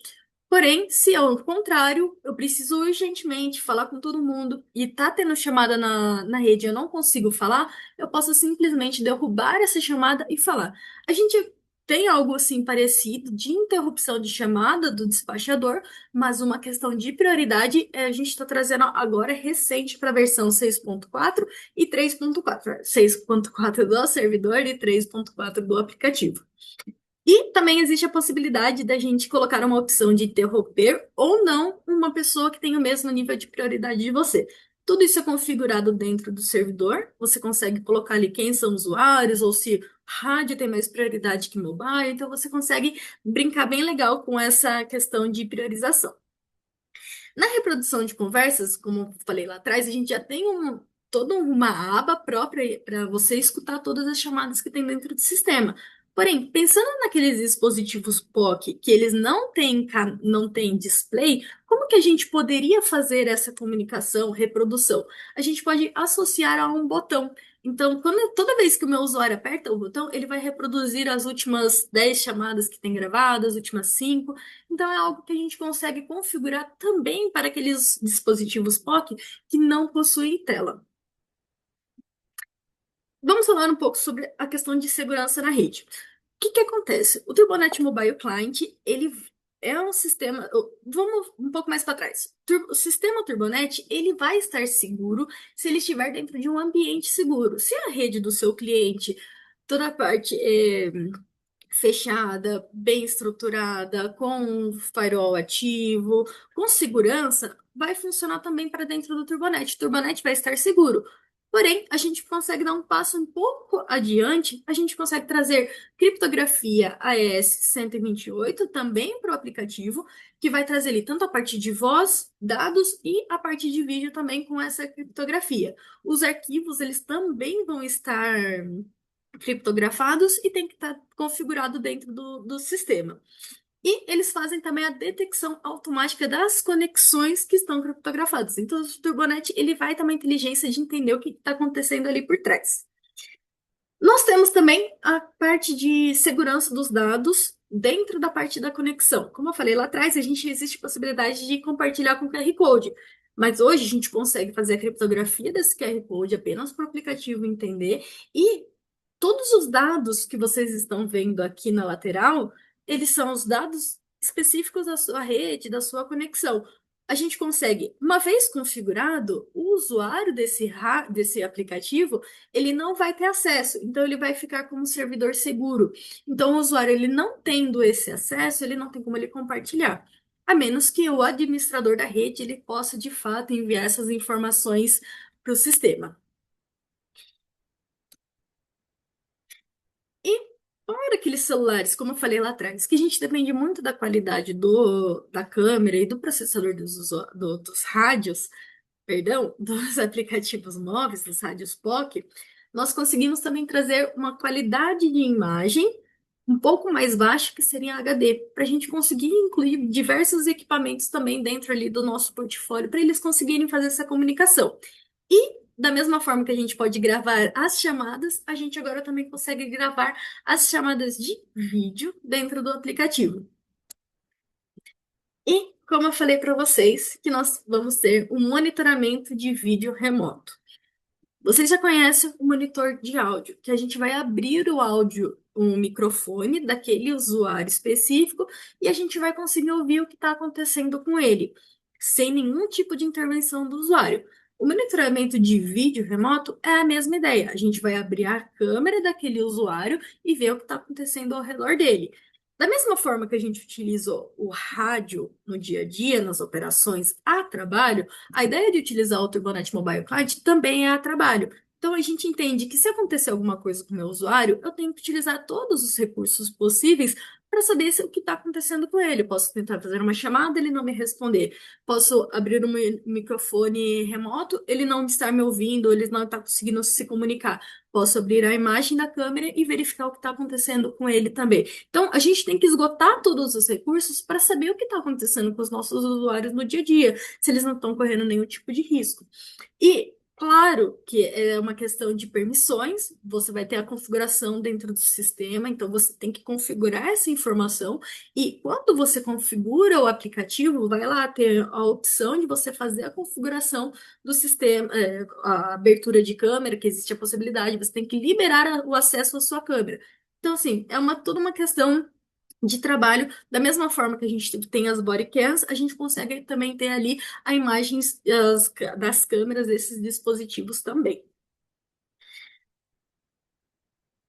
Porém, se ao contrário, eu preciso urgentemente falar com todo mundo e tá tendo chamada na rede e eu não consigo falar, eu posso simplesmente derrubar essa chamada e falar. A gente tem algo assim parecido de interrupção de chamada do despachador, mas uma questão de prioridade a gente está trazendo agora recente para a versão 6.4 e 3.4. 6.4 do servidor e 3.4 do aplicativo. E também existe a possibilidade da gente colocar uma opção de interromper ou não uma pessoa que tem o mesmo nível de prioridade de você. Tudo isso é configurado dentro do servidor. Você consegue colocar ali quem são os usuários ou se rádio tem mais prioridade que mobile. Então você consegue brincar bem legal com essa questão de priorização. Na reprodução de conversas, como eu falei lá atrás, a gente já tem toda uma aba própria para você escutar todas as chamadas que tem dentro do sistema. Porém, pensando naqueles dispositivos POC que eles não têm display, como que a gente poderia fazer essa comunicação, reprodução? A gente pode associar a um botão. Então, toda vez que o meu usuário aperta o botão, ele vai reproduzir as últimas 10 chamadas que tem gravadas, as últimas 5. Então, é algo que a gente consegue configurar também para aqueles dispositivos POC que não possuem tela. Vamos falar um pouco sobre a questão de segurança na rede. O que que acontece? O Turbonet Mobile Client, ele é um sistema. Vamos um pouco mais para trás. O sistema Turbonet, ele vai estar seguro se ele estiver dentro de um ambiente seguro. Se a rede do seu cliente, toda a parte fechada, bem estruturada, com um firewall ativo, com segurança, vai funcionar também para dentro do Turbonet. O Turbonet vai estar seguro. Porém, a gente consegue dar um passo um pouco adiante, a gente consegue trazer criptografia AES 128 também para o aplicativo, que vai trazer ali tanto a parte de voz, dados e a parte de vídeo também com essa criptografia. Os arquivos, eles também vão estar criptografados e tem que estar configurado dentro do sistema. E eles fazem também a detecção automática das conexões que estão criptografadas. Então, o Turbonet ele vai ter uma inteligência de entender o que está acontecendo ali por trás. Nós temos também a parte de segurança dos dados dentro da parte da conexão. Como eu falei lá atrás, a gente existe possibilidade de compartilhar com QR Code. Mas hoje a gente consegue fazer a criptografia desse QR Code apenas para o aplicativo entender e todos os dados que vocês estão vendo aqui na lateral, eles são os dados específicos da sua rede, da sua conexão. A gente consegue, uma vez configurado, o usuário desse aplicativo, ele não vai ter acesso, então ele vai ficar como um servidor seguro. Então, o usuário, ele não tendo esse acesso, ele não tem como ele compartilhar. A menos que o administrador da rede, ele possa, de fato, enviar essas informações para o sistema. E para aqueles celulares, como eu falei lá atrás, que a gente depende muito da qualidade da câmera e do processador dos rádios, perdão, dos aplicativos móveis, dos rádios POC, nós conseguimos também trazer uma qualidade de imagem um pouco mais baixa, que seria HD, para a gente conseguir incluir diversos equipamentos também dentro ali do nosso portfólio, para eles conseguirem fazer essa comunicação. E da mesma forma que a gente pode gravar as chamadas, a gente agora também consegue gravar as chamadas de vídeo dentro do aplicativo. E, como eu falei para vocês, que nós vamos ter um monitoramento de vídeo remoto. Vocês já conhecem o monitor de áudio, que a gente vai abrir o áudio, um microfone daquele usuário específico, e a gente vai conseguir ouvir o que está acontecendo com ele, sem nenhum tipo de intervenção do usuário. O monitoramento de vídeo remoto é a mesma ideia. A gente vai abrir a câmera daquele usuário e ver o que está acontecendo ao redor dele. Da mesma forma que a gente utiliza o rádio no dia a dia, nas operações a trabalho, a ideia de utilizar o Turbonet Mobile Client também é a trabalho. Então, a gente entende que se acontecer alguma coisa com o meu usuário, eu tenho que utilizar todos os recursos possíveis para saber o que está acontecendo com ele. Eu posso tentar fazer uma chamada, ele não me responder. Posso abrir um microfone remoto, ele não estar me ouvindo, ele não está conseguindo se comunicar. Posso abrir a imagem da câmera e verificar o que está acontecendo com ele também. Então, a gente tem que esgotar todos os recursos para saber o que está acontecendo com os nossos usuários no dia a dia, se eles não estão correndo nenhum tipo de risco. E, claro, que é uma questão de permissões, você vai ter a configuração dentro do sistema, então você tem que configurar essa informação. E quando você configura o aplicativo, vai lá ter a opção de você fazer a configuração do sistema, a abertura de câmera, que existe a possibilidade, você tem que liberar o acesso à sua câmera. Então, assim, toda uma questão de trabalho, da mesma forma que a gente tem as body cams, a gente consegue também ter ali a imagens das câmeras desses dispositivos também.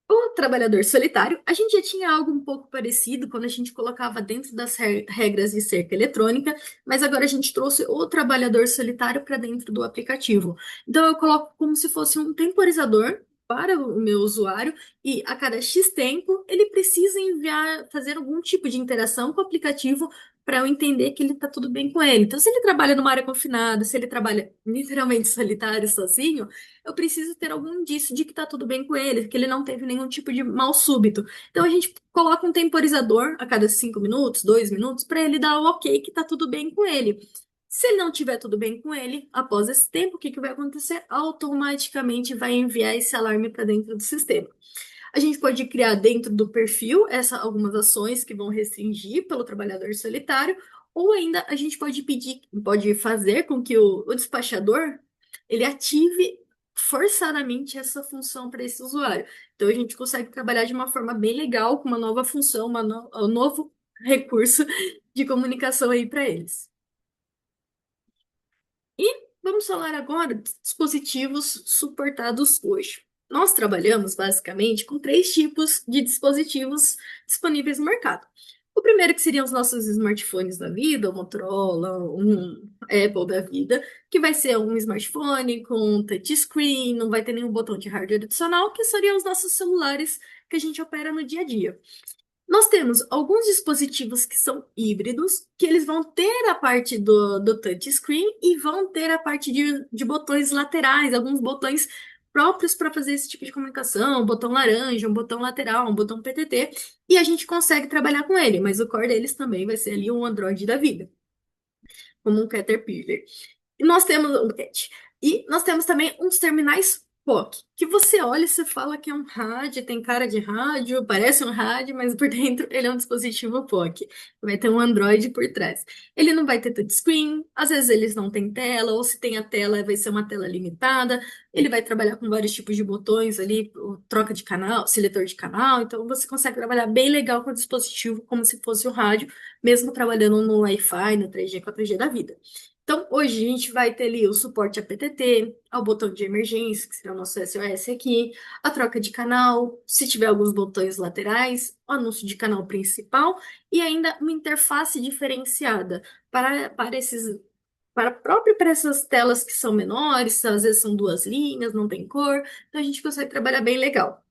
O trabalhador solitário, a gente já tinha algo um pouco parecido quando a gente colocava dentro das regras de cerca eletrônica, mas agora a gente trouxe o trabalhador solitário para dentro do aplicativo. Então eu coloco como se fosse um temporizador para o meu usuário e a cada X tempo ele precisa enviar, fazer algum tipo de interação com o aplicativo para eu entender que ele está tudo bem com ele. Então, se ele trabalha numa área confinada, se ele trabalha literalmente solitário, sozinho, eu preciso ter algum indício de que tá tudo bem com ele, que ele não teve nenhum tipo de mal súbito. Então a gente coloca um temporizador a cada 5 minutos, 2 minutos, para ele dar o ok que tá tudo bem com ele. Se ele não tiver tudo bem com ele, após esse tempo, o que que vai acontecer? Automaticamente vai enviar esse alarme para dentro do sistema. A gente pode criar dentro do perfil algumas ações que vão restringir pelo trabalhador solitário, ou ainda a gente pode pedir, pode fazer com que o despachador ele ative forçadamente essa função para esse usuário. Então a gente consegue trabalhar de uma forma bem legal, com uma nova função, um novo recurso de comunicação aí para eles. E vamos falar agora de dispositivos suportados hoje. Nós trabalhamos basicamente com três tipos de dispositivos disponíveis no mercado. O primeiro que seriam os nossos smartphones da vida, o Motorola, um Apple da vida, que vai ser um smartphone com touchscreen, não vai ter nenhum botão de hardware adicional, que seriam os nossos celulares que a gente opera no dia a dia. Nós temos alguns dispositivos que são híbridos, que eles vão ter a parte do touchscreen e vão ter a parte de botões laterais, alguns botões próprios para fazer esse tipo de comunicação, um botão laranja, um botão lateral, um botão PTT, e a gente consegue trabalhar com ele, mas o core deles também vai ser ali um Android da vida, como um Caterpillar. E nós temos um Cat. E nós temos também uns terminais POC, que você olha e você fala que é um rádio, tem cara de rádio, parece um rádio, mas por dentro ele é um dispositivo POC. Vai ter um Android por trás. Ele não vai ter touchscreen, às vezes eles não têm tela, ou se tem a tela, vai ser uma tela limitada. Ele vai trabalhar com vários tipos de botões ali, troca de canal, seletor de canal, então você consegue trabalhar bem legal com o dispositivo, como se fosse um rádio, mesmo trabalhando no Wi-Fi, no 3G, 4G da vida. Então, hoje a gente vai ter ali o suporte a PTT, ao botão de emergência, que será o nosso SOS aqui, a troca de canal, se tiver alguns botões laterais, o anúncio de canal principal e ainda uma interface diferenciada para esses para essas telas que são menores, às vezes são duas linhas, não tem cor, então a gente consegue trabalhar bem legal.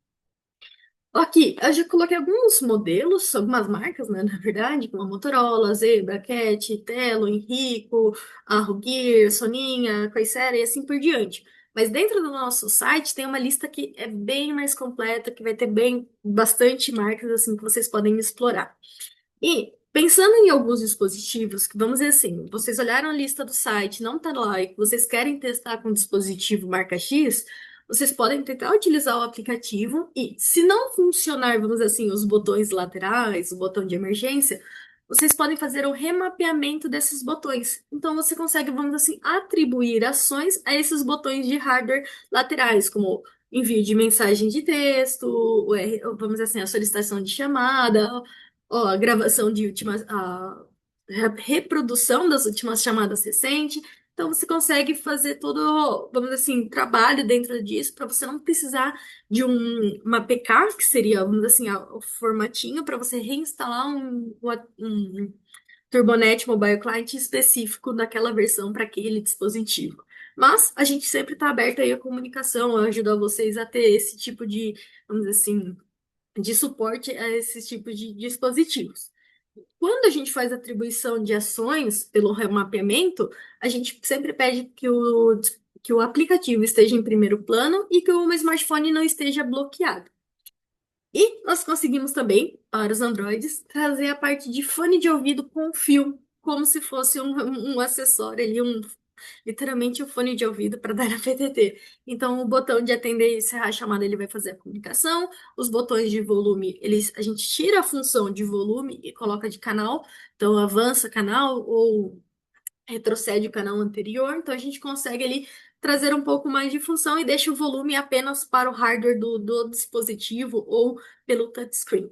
Aqui, eu já coloquei alguns modelos, algumas marcas, né, na verdade, como a Motorola, Zebra, Cat, Tello, Enrico, a Huggear, Soninha, Kyocera e assim por diante. Mas dentro do nosso site tem uma lista que é bem mais completa, que vai ter bem bastante marcas assim que vocês podem explorar. E pensando em alguns dispositivos, que vamos dizer assim, vocês olharam a lista do site, não está lá e que vocês querem testar com um dispositivo marca X, vocês podem tentar utilizar o aplicativo e, se não funcionar, vamos dizer assim, os botões laterais, o botão de emergência, vocês podem fazer o remapeamento desses botões. Então você consegue, vamos dizer assim, atribuir ações a esses botões de hardware laterais, como envio de mensagem de texto, vamos dizer assim, a solicitação de chamada, ó, a gravação de últimas, reprodução das últimas chamadas recentes. Então você consegue fazer todo, vamos dizer assim, trabalho dentro disso para você não precisar de uma APK, que seria, vamos dizer assim, o formatinho para você reinstalar um Turbonet Mobile Client específico daquela versão para aquele dispositivo. Mas a gente sempre está aberto aí à comunicação, a ajudar vocês a ter esse tipo de, vamos dizer assim, de suporte a esses tipos de dispositivos. Quando a gente faz atribuição de ações pelo remapeamento, a gente sempre pede que o aplicativo esteja em primeiro plano e que o smartphone não esteja bloqueado. E nós conseguimos também, para os Androids, trazer a parte de fone de ouvido com fio, como se fosse um acessório ali, literalmente um fone de ouvido para dar a PTT. Então, o botão de atender e encerrar a chamada, ele vai fazer a comunicação. Os botões de volume, a gente tira a função de volume e coloca de canal. Então, avança canal ou retrocede o canal anterior. Então, a gente consegue ali trazer um pouco mais de função e deixa o volume apenas para o hardware do dispositivo ou pelo touchscreen.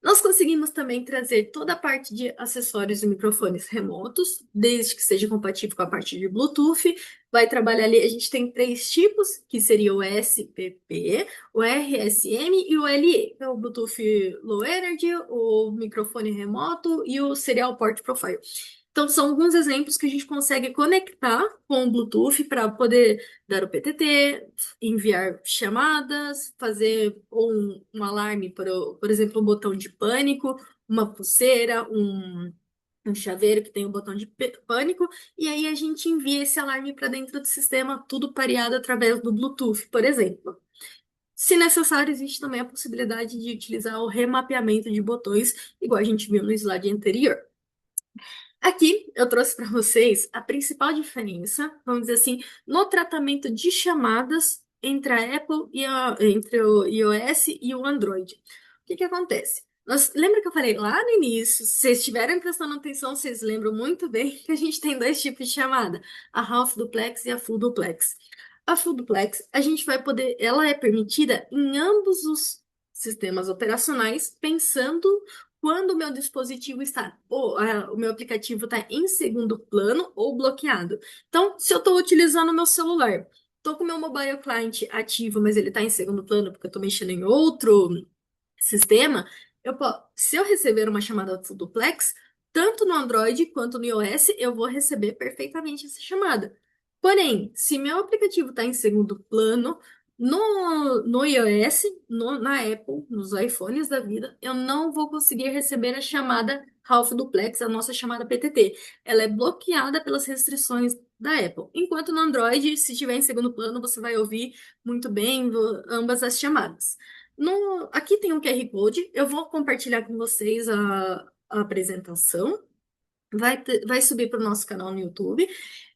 Nós conseguimos também trazer toda a parte de acessórios e microfones remotos, desde que seja compatível com a parte de Bluetooth. Vai trabalhar ali, a gente tem três tipos, que seria o SPP, o RSM e o LE, que é o Bluetooth Low Energy, o microfone remoto e o Serial Port Profile. Então, são alguns exemplos que a gente consegue conectar com o Bluetooth para poder dar o PTT, enviar chamadas, fazer um alarme, por exemplo, um botão de pânico, uma pulseira, um chaveiro que tem um botão de pânico, e aí a gente envia esse alarme para dentro do sistema, tudo pareado através do Bluetooth, por exemplo. Se necessário, existe também a possibilidade de utilizar o remapeamento de botões, igual a gente viu no slide anterior. Aqui eu trouxe para vocês a principal diferença, vamos dizer assim, no tratamento de chamadas entre a Apple entre o iOS e o Android. O que que acontece? Lembra que eu falei lá no início, se vocês estiverem prestando atenção, vocês lembram muito bem que a gente tem dois tipos de chamada, a Half Duplex e a Full Duplex. A Full Duplex, a gente vai poder, ela é permitida em ambos os sistemas operacionais, pensando quando o meu dispositivo está, ou o meu aplicativo está em segundo plano ou bloqueado. Então, se eu estou utilizando o meu celular, estou com o meu mobile client ativo, mas ele está em segundo plano porque eu estou mexendo em outro sistema, se eu receber uma chamada duplex, tanto no Android quanto no iOS, eu vou receber perfeitamente essa chamada. Porém, se meu aplicativo está em segundo plano, no iOS, na Apple, nos iPhones da vida, eu não vou conseguir receber a chamada Half Duplex, a nossa chamada PTT. Ela é bloqueada pelas restrições da Apple. Enquanto no Android, se estiver em segundo plano, você vai ouvir muito bem ambas as chamadas. Aqui tem um QR Code, eu vou compartilhar com vocês a apresentação. Vai subir para o nosso canal no YouTube.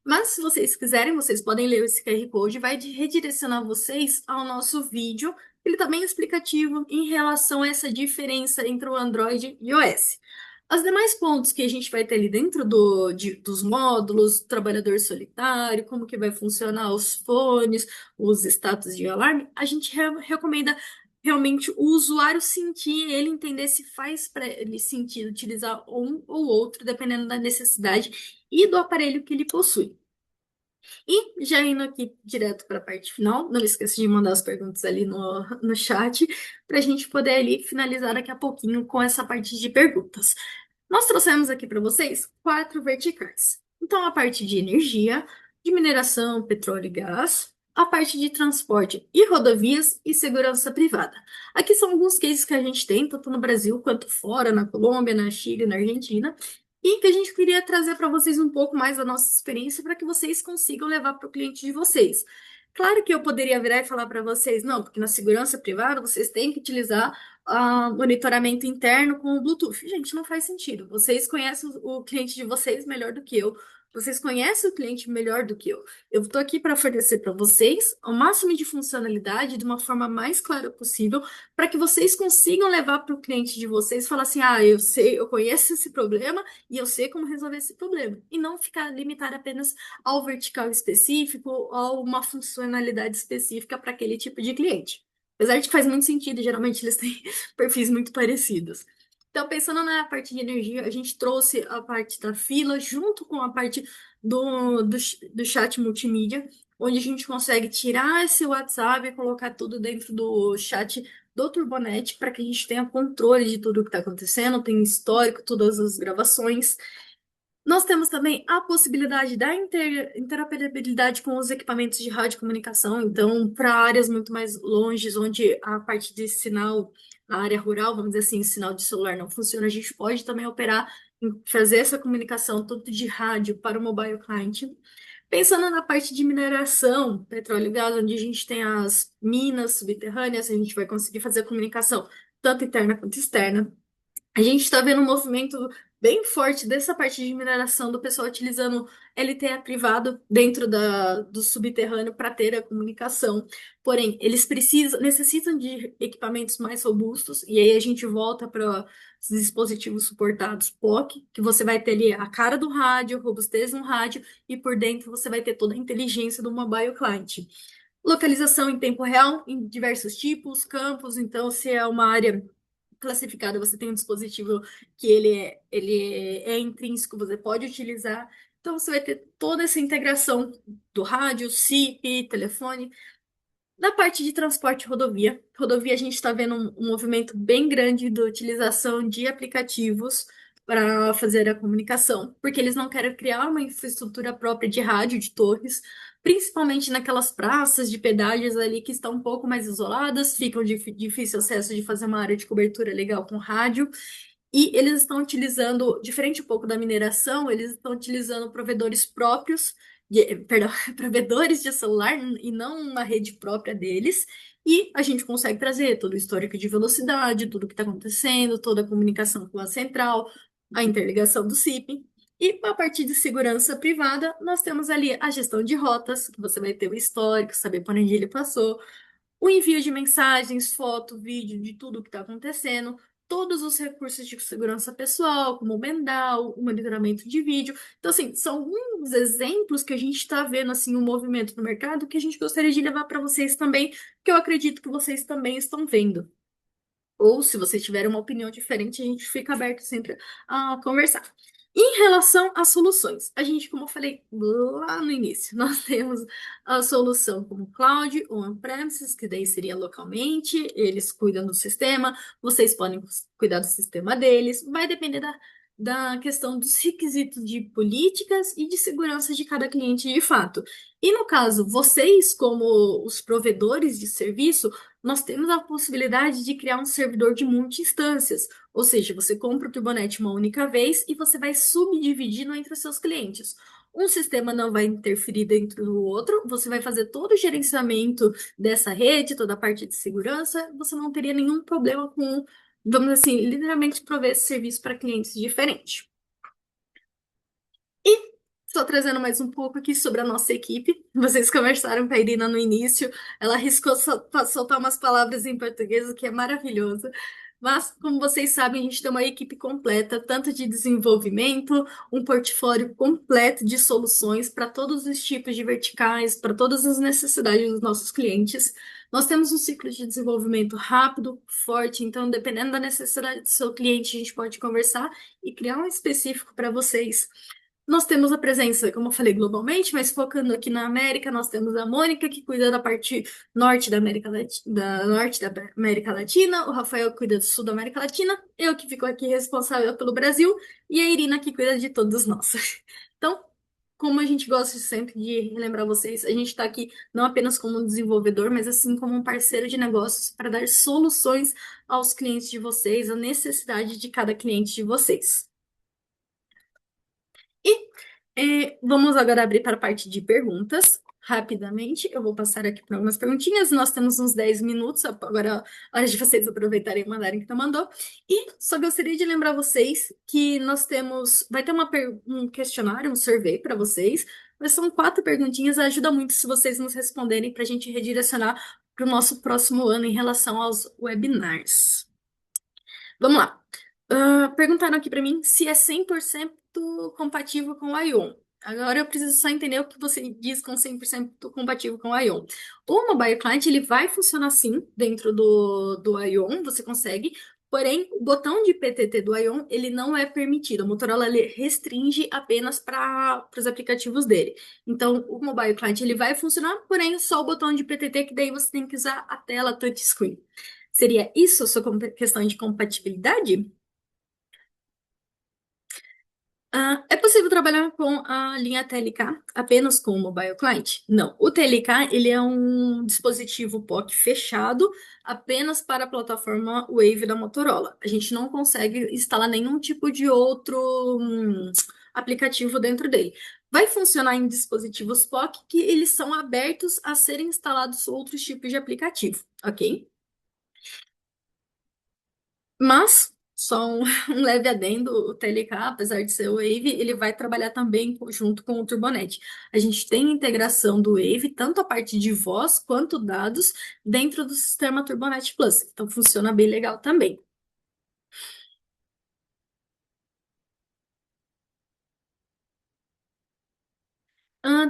Mas se vocês quiserem, vocês podem ler esse QR Code, vai redirecionar vocês ao nosso vídeo. Ele também é explicativo em relação a essa diferença entre o Android e o iOS. Os demais pontos que a gente vai ter ali dentro dos módulos, trabalhador solitário, como que vai funcionar os fones, os status de alarme, a gente recomenda realmente o usuário sentir, ele entender se faz para ele sentido utilizar um ou outro, dependendo da necessidade e do aparelho que ele possui. E já indo aqui direto para a parte final, não esqueça de mandar as perguntas ali no chat, para a gente poder ali finalizar daqui a pouquinho com essa parte de perguntas. Nós trouxemos aqui para vocês quatro verticais. Então, a parte de energia, de mineração, petróleo e gás, a parte de transporte e rodovias e segurança privada. Aqui são alguns cases que a gente tem, tanto no Brasil quanto fora, na Colômbia, na Chile, na Argentina, e que a gente queria trazer para vocês um pouco mais da nossa experiência para que vocês consigam levar para o cliente de vocês. Claro que eu poderia virar e falar para vocês, não, porque na segurança privada vocês têm que utilizar monitoramento interno com o Bluetooth. Gente, não faz sentido. Vocês conhecem o cliente de vocês melhor do que eu. Vocês conhecem o cliente melhor do que eu. Eu estou aqui para fornecer para vocês o máximo de funcionalidade de uma forma mais clara possível, para que vocês consigam levar para o cliente de vocês e falar assim: ah, eu sei, eu conheço esse problema e eu sei como resolver esse problema. E não ficar limitado apenas ao vertical específico ou a uma funcionalidade específica para aquele tipo de cliente. Apesar de que faz muito sentido, geralmente eles têm perfis muito parecidos. Então, pensando na parte de energia, a gente trouxe a parte da fila junto com a parte do chat multimídia, onde a gente consegue tirar esse WhatsApp e colocar tudo dentro do chat do Turbonet para que a gente tenha controle de tudo o que está acontecendo, tem histórico, todas as gravações. Nós temos também a possibilidade da interoperabilidade com os equipamentos de radiocomunicação, então, para áreas muito mais longes, onde a parte de sinal, a área rural, vamos dizer assim, sinal de celular não funciona, a gente pode também operar em fazer essa comunicação tanto de rádio para o mobile client. Pensando na parte de mineração, petróleo e gás, onde a gente tem as minas subterrâneas, a gente vai conseguir fazer a comunicação tanto interna quanto externa. A gente está vendo um movimento bem forte dessa parte de mineração do pessoal utilizando LTE privado dentro do subterrâneo para ter a comunicação. Porém, eles necessitam de equipamentos mais robustos, e aí a gente volta para os dispositivos suportados POC, que você vai ter ali a cara do rádio, robustez no rádio, e por dentro você vai ter toda a inteligência do mobile client. Localização em tempo real, em diversos tipos, campos, então se é uma área classificada, você tem um dispositivo que ele é intrínseco, você pode utilizar. Então, você vai ter toda essa integração do rádio, SIP, telefone. Na parte de transporte e rodovia, rodovia a gente está vendo um movimento bem grande da utilização de aplicativos para fazer a comunicação, porque eles não querem criar uma infraestrutura própria de rádio, de torres, principalmente naquelas praças de pedágios ali que estão um pouco mais isoladas, ficam de difícil acesso de fazer uma área de cobertura legal com rádio. E eles estão utilizando, diferente um pouco da mineração, eles estão utilizando provedores próprios, perdão, provedores de celular e não uma rede própria deles. E a gente consegue trazer todo o histórico de velocidade, tudo o que está acontecendo, toda a comunicação com a central, a interligação do SIP. E a partir de segurança privada, nós temos ali a gestão de rotas, que você vai ter o histórico, saber por onde ele passou, o envio de mensagens, foto, vídeo de tudo o que está acontecendo, todos os recursos de segurança pessoal, como o Mendal, o monitoramento de vídeo. Então, assim, são alguns exemplos que a gente está vendo, assim, um movimento no mercado que a gente gostaria de levar para vocês também, que eu acredito que vocês também estão vendo. Ou, se vocês tiverem uma opinião diferente, a gente fica aberto sempre a conversar. Em relação às soluções, a gente, como eu falei lá no início, nós temos a solução como cloud ou on-premises, que daí seria localmente, eles cuidam do sistema, vocês podem cuidar do sistema deles, vai depender da questão dos requisitos de políticas e de segurança de cada cliente de fato. E no caso, vocês, como os provedores de serviço, nós temos a possibilidade de criar um servidor de multi-instâncias, ou seja, você compra o Turbonet uma única vez e você vai subdividindo entre os seus clientes. Um sistema não vai interferir dentro do outro, você vai fazer todo o gerenciamento dessa rede, toda a parte de segurança, você não teria nenhum problema com, vamos dizer assim, literalmente prover esse serviço para clientes diferentes. Só trazendo mais um pouco aqui sobre a nossa equipe. Vocês conversaram com a Irina no início, ela arriscou soltar umas palavras em português, o que é maravilhoso. Mas, como vocês sabem, a gente tem uma equipe completa, tanto de desenvolvimento, um portfólio completo de soluções para todos os tipos de verticais, para todas as necessidades dos nossos clientes. Nós temos um ciclo de desenvolvimento rápido, forte, então, dependendo da necessidade do seu cliente, a gente pode conversar e criar um específico para vocês. Nós temos a presença, como eu falei, globalmente, mas focando aqui na América, nós temos a Mônica, que cuida da parte norte da América Latina, o Rafael que cuida do sul da América Latina, eu que fico aqui responsável pelo Brasil, e a Irina que cuida de todos nós. Então, como a gente gosta sempre de relembrar vocês, a gente está aqui não apenas como um desenvolvedor, mas assim como um parceiro de negócios para dar soluções aos clientes de vocês, à necessidade de cada cliente de vocês. Vamos agora abrir para a parte de perguntas. Rapidamente, eu vou passar aqui por algumas perguntinhas. Nós temos uns 10 minutos, agora é hora de vocês aproveitarem e mandarem que tu mandou. E só gostaria de lembrar vocês que vai ter um questionário, um survey para vocês. Mas são 4 perguntinhas, ajuda muito se vocês nos responderem para a gente redirecionar para o nosso próximo ano em relação aos webinars. Vamos lá. Perguntaram aqui para mim se é 100% compatível com o Ion. Agora eu preciso só entender o que você diz com 100% compatível com o Ion. O Mobile Client ele vai funcionar sim dentro do Ion, você consegue. Porém, o botão de PTT do Ion ele não é permitido. A Motorola ele restringe apenas para os aplicativos dele. Então, o Mobile Client ele vai funcionar, porém só o botão de PTT que daí você tem que usar a tela touchscreen. Seria isso a sua questão de compatibilidade? É possível trabalhar com a linha TLK apenas com o Mobile Client? Não. O TLK ele é um dispositivo POC fechado apenas para a plataforma Wave da Motorola. A gente não consegue instalar nenhum tipo de outro aplicativo dentro dele. Vai funcionar em dispositivos POC que eles são abertos a serem instalados outros tipos de aplicativo, ok? Mas, só um leve adendo, o TLK, apesar de ser o Wave, ele vai trabalhar também junto com o Turbonet. A gente tem integração do Wave, tanto a parte de voz quanto dados, dentro do sistema Turbonet Plus. Então, funciona bem legal também.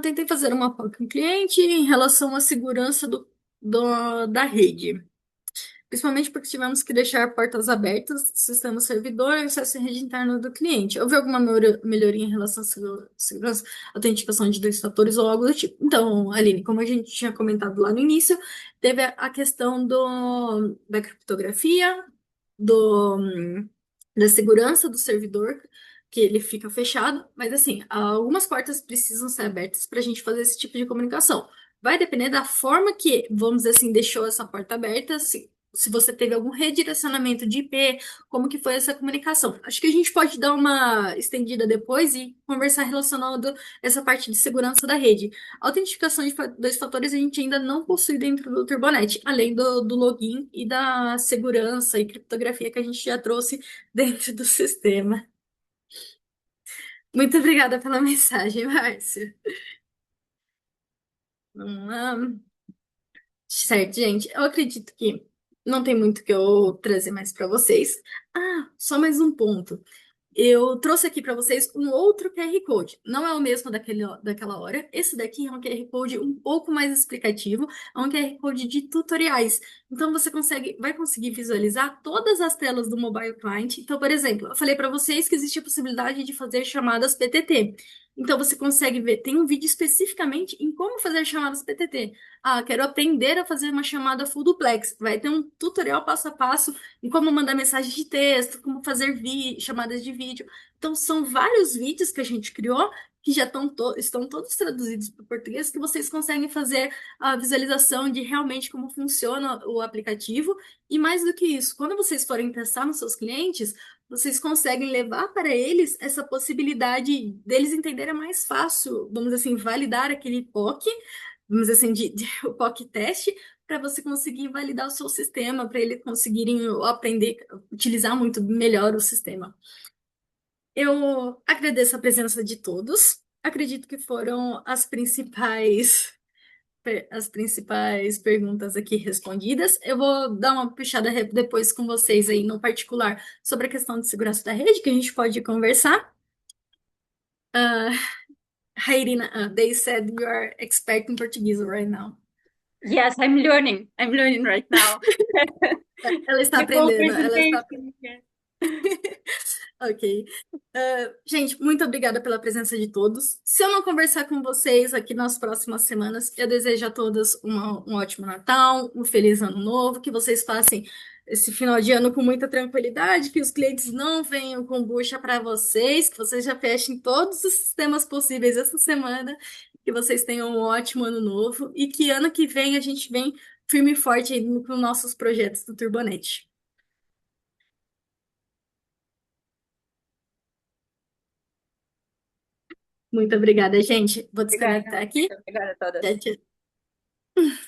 Tentei fazer uma POC com o cliente em relação à segurança da rede. Principalmente porque tivemos que deixar portas abertas do sistema servidor e acesso à rede interna do cliente. Houve alguma melhoria em relação à segurança, autenticação de 2 fatores ou algo do tipo? Então, Aline, como a gente tinha comentado lá no início, teve a questão da criptografia, do, da segurança do servidor, que ele fica fechado, mas assim, algumas portas precisam ser abertas para a gente fazer esse tipo de comunicação. Vai depender da forma que, vamos dizer assim, deixou essa porta aberta, se você teve algum redirecionamento de IP, como que foi essa comunicação. Acho que a gente pode dar uma estendida depois e conversar relacionado essa parte de segurança da rede. A autenticação de 2 fatores a gente ainda não possui dentro do Turbonet, além do login e da segurança e criptografia que a gente já trouxe dentro do sistema. Muito obrigada pela mensagem, Márcio. Vamos lá. Certo, gente. Eu acredito que não tem muito que eu trazer mais para vocês. Só mais um ponto. Eu trouxe aqui para vocês um outro QR Code. Não é o mesmo daquela hora. Esse daqui é um QR Code um pouco mais explicativo. É um QR Code de tutoriais. Então você vai conseguir visualizar todas as telas do mobile client. Então, por exemplo, eu falei para vocês que existe a possibilidade de fazer chamadas PTT. Então você consegue ver, tem um vídeo especificamente em como fazer chamadas PTT. Quero aprender a fazer uma chamada full duplex. Vai ter um tutorial passo a passo em como mandar mensagem de texto, como fazer chamadas de vídeo. Então, são vários vídeos que a gente criou que já estão todos traduzidos para o português, que vocês conseguem fazer a visualização de realmente como funciona o aplicativo. E mais do que isso, quando vocês forem testar nos seus clientes, vocês conseguem levar para eles essa possibilidade deles entenderem mais fácil, vamos dizer assim, validar aquele POC, vamos dizer assim, o POC teste, para você conseguir validar o seu sistema, para eles conseguirem aprender, utilizar muito melhor o sistema. Eu agradeço a presença de todos. acredito que foram as principais perguntas aqui respondidas. Eu vou dar uma puxada depois com vocês aí no particular sobre a questão de segurança da rede, que a gente pode conversar. Uh, Rairina, they said you are expert in Portuguese right now. Yes, I'm learning. I'm learning right now. Ela está The whole aprendendo, ela está. presentation. Yes. Ok. Gente, muito obrigada pela presença de todos. Se eu não conversar com vocês aqui nas próximas semanas, eu desejo a todas um ótimo Natal, um feliz ano novo, que vocês passem esse final de ano com muita tranquilidade, que os clientes não venham com bucha para vocês, que vocês já fechem todos os sistemas possíveis essa semana, que vocês tenham um ótimo ano novo e que ano que vem a gente vem firme e forte aí com nossos projetos do Turbonet. Muito obrigada, gente. Vou Obrigada. desconectar aqui. Obrigada a todas. Tchau, tchau.